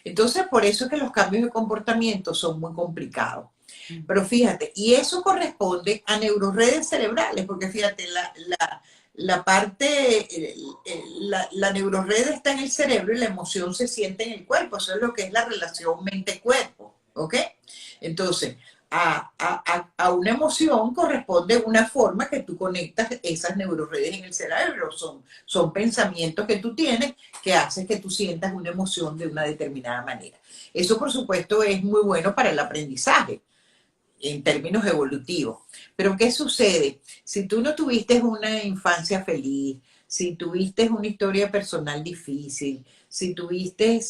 Entonces, por eso es que los cambios de comportamiento son muy complicados. Pero fíjate, y eso corresponde a neuroredes cerebrales, porque fíjate, la parte, la neurored está en el cerebro y la emoción se siente en el cuerpo. Eso es lo que es la relación mente-cuerpo, ¿ok? Entonces, a una emoción corresponde una forma que tú conectas esas neuroredes en el cerebro. Son pensamientos que tú tienes que hacen que tú sientas una emoción de una determinada manera. Eso, por supuesto, es muy bueno para el aprendizaje en términos evolutivos. Pero ¿qué sucede? Si tú no tuviste una infancia feliz, si tuviste una historia personal difícil, si tuviste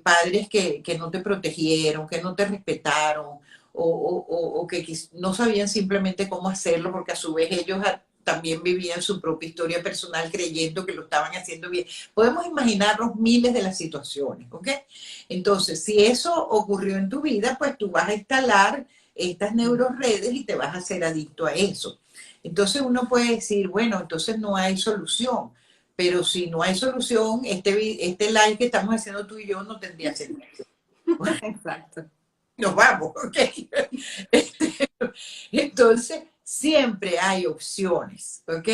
padres que no te protegieron, que no te respetaron, o que no sabían simplemente cómo hacerlo, porque a su vez ellos también vivían su propia historia personal creyendo que lo estaban haciendo bien. Podemos imaginarnos miles de las situaciones, ¿ok? Entonces, si eso ocurrió en tu vida, pues tú vas a instalar estas neuroredes y te vas a hacer adicto a eso. Entonces uno puede decir, bueno, entonces no hay solución. Pero si no hay solución, este live que estamos haciendo tú y yo no tendría sentido. Exacto. Nos vamos, ¿ok? Este, entonces, siempre hay opciones, ¿ok?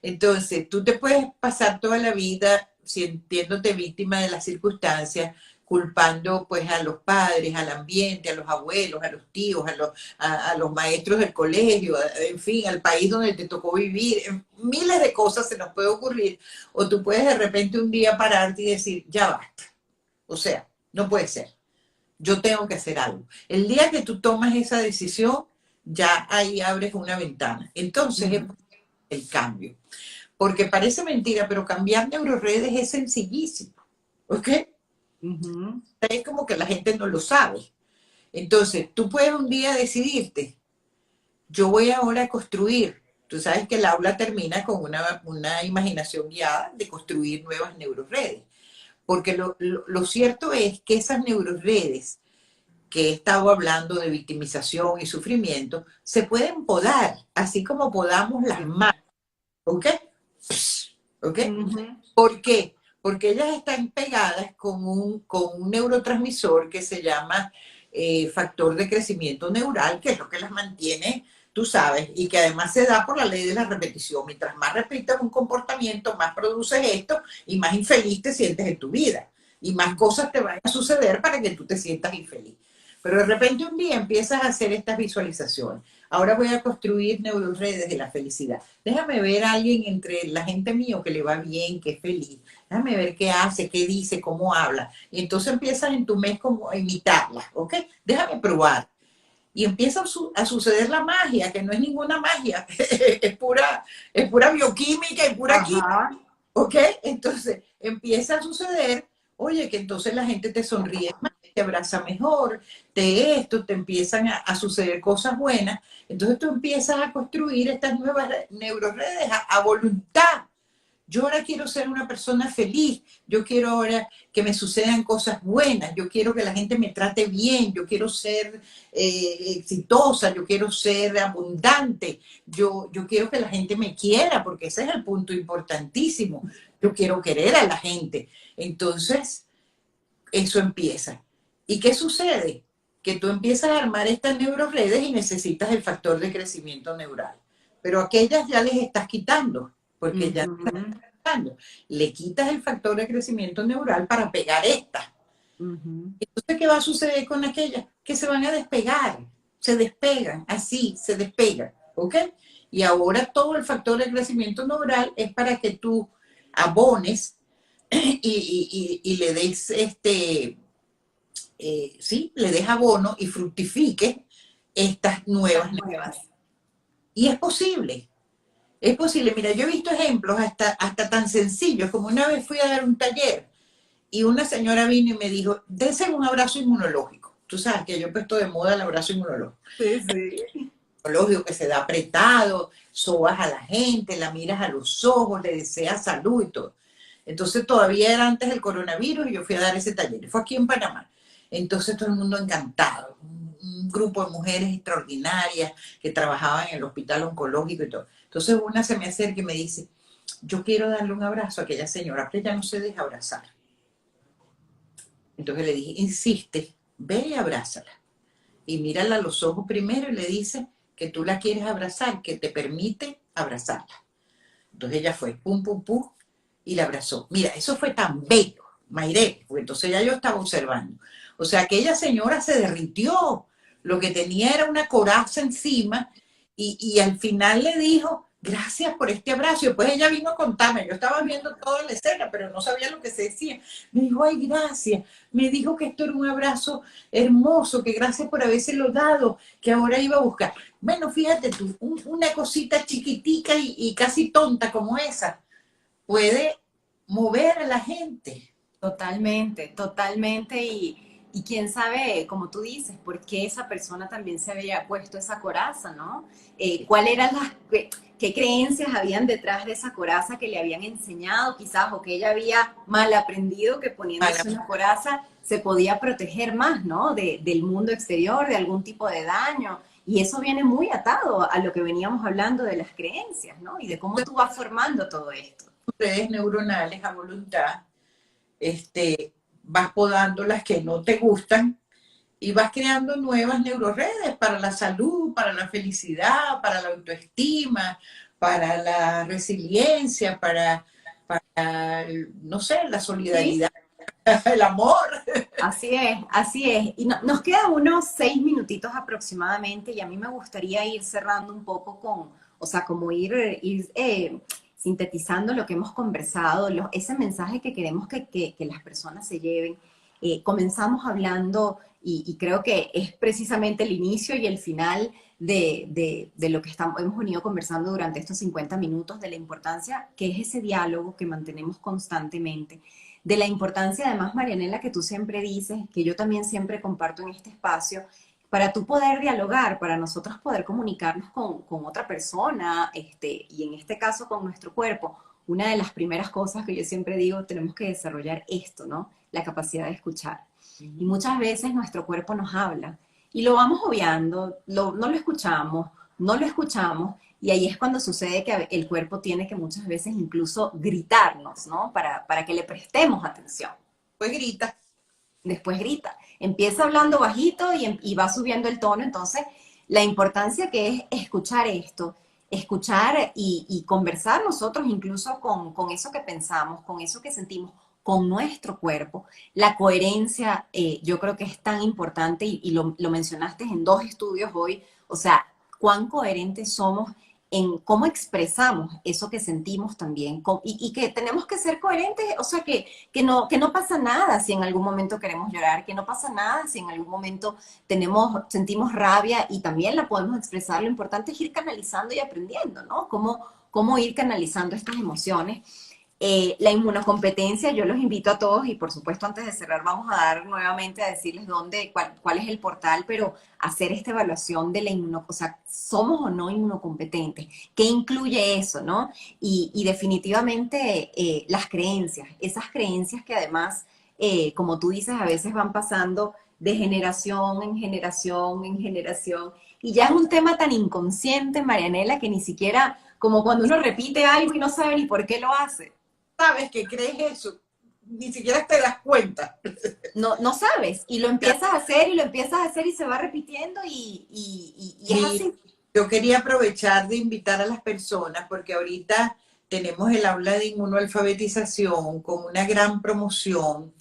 Entonces, tú te puedes pasar toda la vida sintiéndote víctima de las circunstancias, culpando pues a los padres, al ambiente, a los abuelos, a los tíos, a los maestros del colegio, en fin, al país donde te tocó vivir. Miles de cosas se nos puede ocurrir. O tú puedes de repente un día pararte y decir, ya basta. O sea, no puede ser. Yo tengo que hacer algo. El día que tú tomas esa decisión, ya ahí abres una ventana. Entonces es Ujú. el cambio. Porque parece mentira, pero cambiar neuroredes es sencillísimo. ¿Ok? Ujú. Es como que la gente no lo sabe. Entonces, tú puedes un día decidirte, yo voy ahora a construir. Tú sabes que el aula termina con una imaginación guiada de construir nuevas neuroredes. Porque lo cierto es que esas neuroredes que he estado hablando de victimización y sufrimiento, se pueden podar, así como podamos las Sí. manos, ¿ok? ¿Ok? Ujú. ¿Por qué? Porque ellas están pegadas con un neurotransmisor que se llama factor de crecimiento neural, que es lo que las mantiene tú sabes, y que además se da por la ley de la repetición. Mientras más repitas un comportamiento, más produces esto y más infeliz te sientes en tu vida. Y más cosas te van a suceder para que tú te sientas infeliz. Pero de repente un día empiezas a hacer estas visualizaciones. Ahora voy a construir neuroredes de la felicidad. Déjame ver a alguien entre la gente mío que le va bien, que es feliz. Déjame ver qué hace, qué dice, cómo habla. Y entonces empiezas en tu mes como a imitarla, ¿ok? Déjame probar. Y empieza a suceder la magia, que no es ninguna magia, es pura bioquímica y pura química, Ajá. ¿ok? Entonces empieza a suceder, oye, que entonces la gente te sonríe más, te abraza mejor, te empiezan a suceder cosas buenas. Entonces tú empiezas a construir estas nuevas neuroredes a voluntad. Yo ahora quiero ser una persona feliz, yo quiero ahora que me sucedan cosas buenas, yo quiero que la gente me trate bien, yo quiero ser exitosa, yo quiero ser abundante, yo quiero que la gente me quiera, porque ese es el punto importantísimo. Yo quiero querer a la gente. Entonces, eso empieza. ¿Y qué sucede? Que tú empiezas a armar estas neuroredes y necesitas el factor de crecimiento neural. Pero aquellas ya les estás quitando, porque ya Ujú, le quitas el factor de crecimiento neural para pegar esta. ujú. Entonces, ¿qué va a suceder con aquellas? Que se van a despegar, se despegan, así, se despegan, ¿ok? Y ahora todo el factor de crecimiento neural es para que tú abones y le des sí, le des abono y fructifique estas nuevas. Las nuevas. Y es posible. Es posible, mira, yo he visto ejemplos hasta tan sencillos como una vez fui a dar un taller y una señora vino y me dijo, dése un abrazo inmunológico. Tú sabes que yo he puesto de moda el abrazo inmunológico. Sí, sí. Inmunológico que se da apretado, sobas a la gente, la miras a los ojos, le deseas salud y todo. Entonces todavía era antes del coronavirus y yo fui a dar ese taller. Fue aquí en Panamá. Entonces todo el mundo encantado. Un grupo de mujeres extraordinarias que trabajaban en el hospital oncológico y todo. Entonces una se me acerca y me dice, yo quiero darle un abrazo a aquella señora, pero ella no se deja abrazar. Entonces le dije, insiste, ve y abrázala. Y mírala a los ojos primero y le dice que tú la quieres abrazar, que te permite abrazarla. Entonces ella fue, pum, pum, pum, y la abrazó. Mira, eso fue tan bello, Mayré, porque entonces ya yo estaba observando. O sea, aquella señora se derritió, lo que tenía era una coraza encima, y al final le dijo, gracias por este abrazo. Y después ella vino a contarme, yo estaba viendo toda la escena, pero no sabía lo que se decía. Me dijo, ay, gracias. Me dijo que esto era un abrazo hermoso, que gracias por habérselo dado, que ahora iba a buscar. Bueno, fíjate tú, una cosita chiquitica y casi tonta como esa puede mover a la gente. Totalmente, totalmente. Y quién sabe, como tú dices, por qué esa persona también se había puesto esa coraza, ¿no? ¿Cuáles eran qué creencias habían detrás de esa coraza que le habían enseñado, quizás, o que ella había mal aprendido que poniéndose una coraza se podía proteger más, ¿no? Del mundo exterior, de algún tipo de daño. Y eso viene muy atado a lo que veníamos hablando de las creencias, ¿no? Y de cómo tú vas formando todo esto. Redes neuronales a voluntad, vas podando las que no te gustan y vas creando nuevas neuroredes para la salud, para la felicidad, para la autoestima, para la resiliencia, para no sé, la Sí, solidaridad, el amor. así es, así es. Y nos quedan unos 6 minutitos aproximadamente y a mí me gustaría ir cerrando un poco con, o sea, como ir sintetizando lo que hemos conversado, ese mensaje que queremos que las personas se lleven. Comenzamos hablando y creo que es precisamente el inicio y el final de lo que hemos venido conversando durante estos 50 minutos, de la importancia que es ese diálogo que mantenemos constantemente, de la importancia además, Marianela, que tú siempre dices, que yo también siempre comparto en este espacio, para tú poder dialogar, para nosotros poder comunicarnos con otra persona, y en este caso con nuestro cuerpo, una de las primeras cosas que yo siempre digo, tenemos que desarrollar esto, ¿no? La capacidad de escuchar. Y muchas veces nuestro cuerpo nos habla y lo vamos obviando, no lo escuchamos, no lo escuchamos, y ahí es cuando sucede que el cuerpo tiene que muchas veces incluso gritarnos, ¿no? Para que le prestemos atención. Pues grita. Después grita, empieza hablando bajito y va subiendo el tono, entonces la importancia que es escuchar esto, escuchar y conversar nosotros incluso con eso que pensamos, con eso que sentimos, con nuestro cuerpo. La coherencia yo creo que es tan importante y lo mencionaste en dos estudios hoy, o sea, cuán coherentes somos en cómo expresamos eso que sentimos también y que tenemos que ser coherentes, o sea, que no pasa nada si en algún momento queremos llorar, que no pasa nada si en algún momento sentimos rabia y también la podemos expresar. Lo importante es ir canalizando y aprendiendo, ¿no? Cómo ir canalizando estas emociones. La inmunocompetencia, yo los invito a todos y por supuesto antes de cerrar vamos a dar nuevamente a decirles cuál es el portal, pero hacer esta evaluación de la o sea, somos o no inmunocompetentes, qué incluye eso, ¿no? Y definitivamente las creencias, esas creencias que además, como tú dices, a veces van pasando de generación en generación en generación y ya es un tema tan inconsciente, Marianela, que ni siquiera como cuando uno repite algo y no sabe ni por qué lo hace. Sabes que crees eso, ni siquiera te das cuenta. No sabes, y lo empiezas a hacer y lo empiezas a hacer y se va repitiendo y es Y así. yo quería aprovechar de invitar a las personas porque ahorita tenemos el aula de inmunoalfabetización con una gran promoción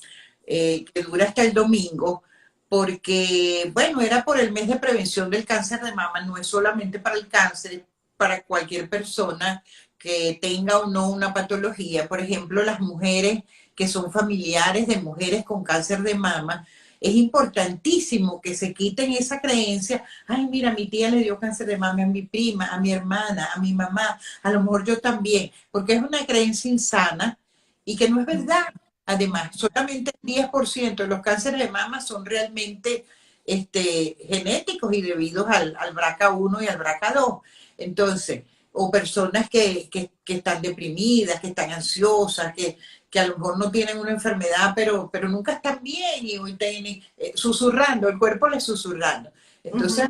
que dura hasta el domingo, porque, bueno, era por el mes de prevención del cáncer de mama, no es solamente para el cáncer, para cualquier persona que tenga o no una patología. Por ejemplo, las mujeres que son familiares de mujeres con cáncer de mama, es importantísimo que se quiten esa creencia. Ay, mira, mi tía le dio cáncer de mama a mi prima, a mi hermana, a mi mamá, a lo mejor yo también, porque es una creencia insana y que no es verdad. Además, solamente el 10% de los cánceres de mama son realmente genéticos y debidos al BRCA1 y al BRCA2. Entonces, o personas que están deprimidas, que están ansiosas, que a lo mejor no tienen una enfermedad, pero nunca están bien y hoy tienen susurrando, el cuerpo les susurrando. Entonces,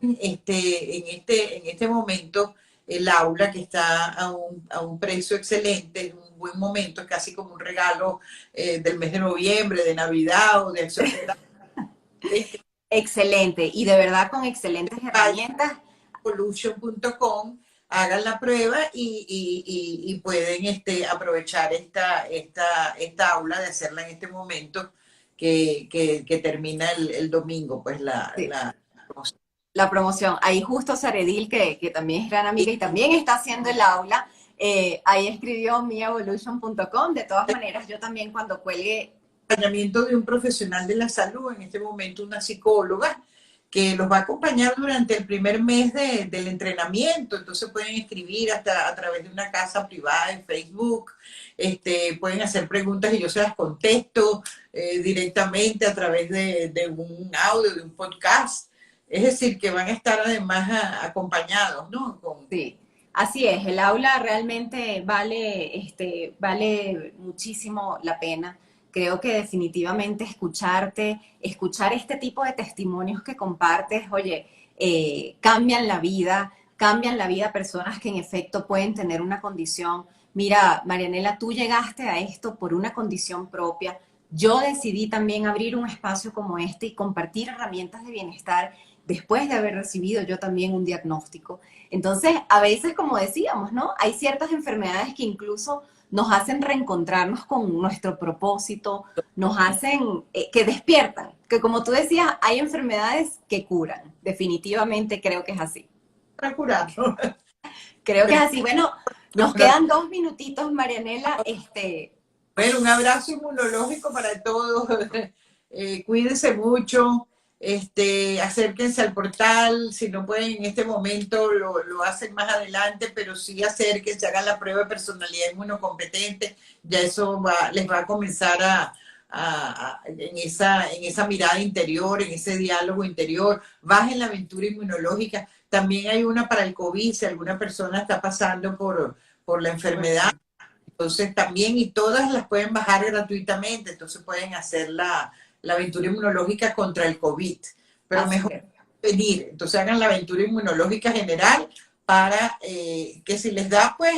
en este momento, el aula que está a un precio excelente, es un buen momento, es casi como un regalo del mes de noviembre, de Navidad o de acción de gracias. Excelente, y de verdad con excelentes herramientas. Evolution.com, hagan la prueba y pueden aprovechar esta aula de hacerla en este momento que termina el domingo, pues Sí, la promoción. Ahí justo Saredil, que también es gran amiga y también está haciendo el aula, ahí escribió miaevolution.com. De todas maneras, yo también cuando cuelgue. Acompañamiento de un profesional de la salud, en este momento una psicóloga, que los va a acompañar durante el primer mes del entrenamiento. Entonces pueden escribir hasta a través de una casa privada en Facebook, pueden hacer preguntas y yo se las contesto directamente a través de un audio, de un podcast. Es decir, que van a estar además acompañados, ¿no? Sí, así es, el aula realmente vale muchísimo la pena. Creo que definitivamente escuchar este tipo de testimonios que compartes, oye, cambian la vida a personas que en efecto pueden tener una condición. Mira, Marianela, tú llegaste a esto por una condición propia. Yo decidí también abrir un espacio como este y compartir herramientas de bienestar después de haber recibido yo también un diagnóstico. Entonces, a veces, como decíamos, ¿no? Hay ciertas enfermedades que incluso nos hacen reencontrarnos con nuestro propósito, nos hacen, que despiertan, que como tú decías, hay enfermedades que curan. Definitivamente creo que es así. Para curarlo. Creo que es así. Bueno, nos quedan 2 minutitos, Marianela. Bueno, un abrazo inmunológico para todos. Cuídense mucho. Acérquense al portal. Si no pueden en este momento, lo hacen más adelante, pero sí acérquense, hagan la prueba de personalidad inmunocompetente. Ya eso les va a comenzar en esa mirada interior, en ese diálogo interior. Bajen la aventura inmunológica. También hay una para el COVID, si alguna persona está pasando por la enfermedad. Entonces también, y todas las pueden bajar gratuitamente, entonces pueden hacer la aventura inmunológica contra el COVID, pero mejor venir. Entonces hagan la aventura inmunológica general para que si les da, pues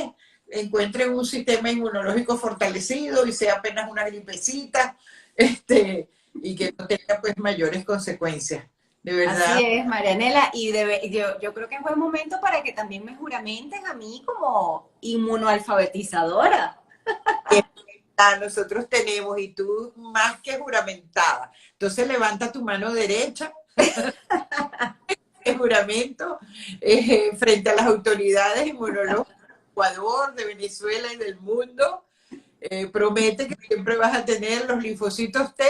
encuentren un sistema inmunológico fortalecido y sea apenas una gripecita, y que no tenga pues mayores consecuencias. de verdad. Así es, Marianela, y yo creo que es buen momento para que también me juramenten a mí como inmunoalfabetizadora. Nosotros tenemos, y tú más que juramentada. Entonces levanta tu mano derecha, el juramento, frente a las autoridades inmunológicas de Ecuador, de Venezuela y del mundo. Promete que siempre vas a tener los linfocitos T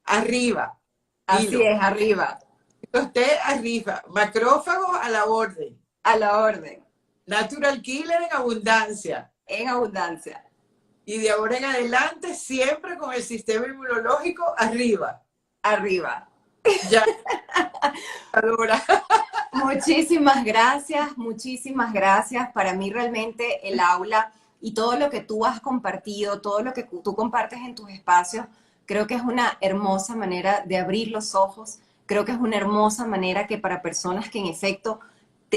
arriba. Así es, arriba, Linfocitos T arriba. Macrófagos a la orden. a la orden, Natural killer en abundancia. en abundancia. Y de ahora en adelante, siempre con el sistema inmunológico arriba. Arriba. Ya, Adora. Muchísimas gracias, muchísimas gracias. Para mí realmente el aula y todo lo que tú has compartido, todo lo que tú compartes en tus espacios, creo que es una hermosa manera de abrir los ojos. Creo que es una hermosa manera que para personas que en efecto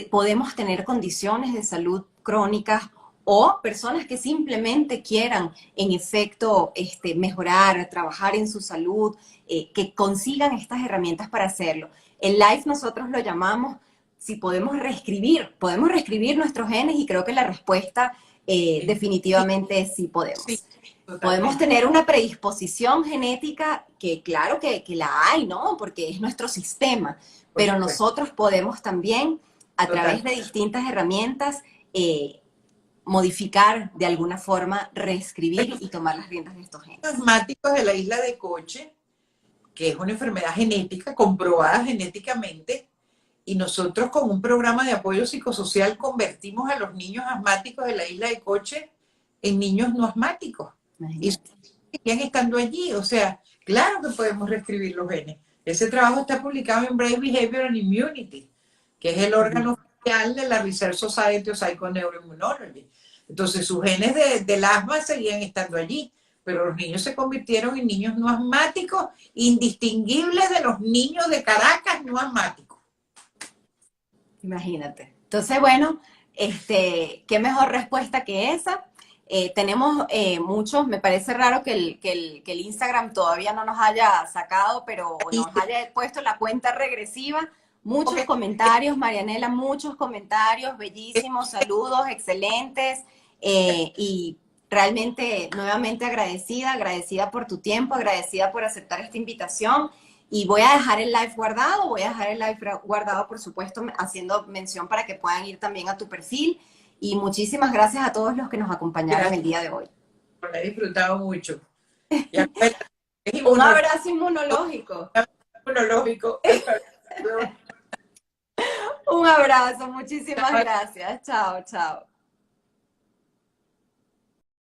podemos tener condiciones de salud crónicas o personas que simplemente quieran en efecto mejorar, trabajar en su salud, que consigan estas herramientas para hacerlo. El live nosotros lo llamamos si podemos reescribir nuestros genes y creo que la respuesta definitivamente es sí podemos. Sí, Podemos tener una predisposición genética que claro que la hay, ¿no? Porque es nuestro sistema, pero nosotros podemos también a través de distintas herramientas modificar de alguna forma, reescribir y tomar las riendas de estos genes. Asmáticos de la isla de Coche, que es una enfermedad genética, comprobada genéticamente, y nosotros con un programa de apoyo psicosocial convertimos a los niños asmáticos de la isla de Coche en niños no asmáticos. Imagínate. Y siguen estando allí, o sea, claro que podemos reescribir los genes. Ese trabajo está publicado en Brain Behavior and Immunity, que es el órgano oficial de la Research Society of Psychoneuroimmunology. Entonces sus genes del asma seguían estando allí, pero los niños se convirtieron en niños no asmáticos, indistinguibles de los niños de Caracas no asmáticos. Imagínate. Entonces, bueno, qué mejor respuesta que esa. Tenemos muchos, me parece raro que el Instagram todavía no nos haya sacado, pero nos haya puesto la cuenta regresiva. Muchos comentarios, Marianela, muchos comentarios, bellísimos, saludos, excelentes. Y realmente, nuevamente agradecida por tu tiempo, agradecida por aceptar esta invitación. Y voy a dejar el live guardado, por supuesto, haciendo mención para que puedan ir también a tu perfil. Y muchísimas gracias a todos los que nos acompañaron el día de hoy. Lo he disfrutado mucho. Un abrazo inmunológico. Un abrazo, muchísimas gracias. Chao, chao.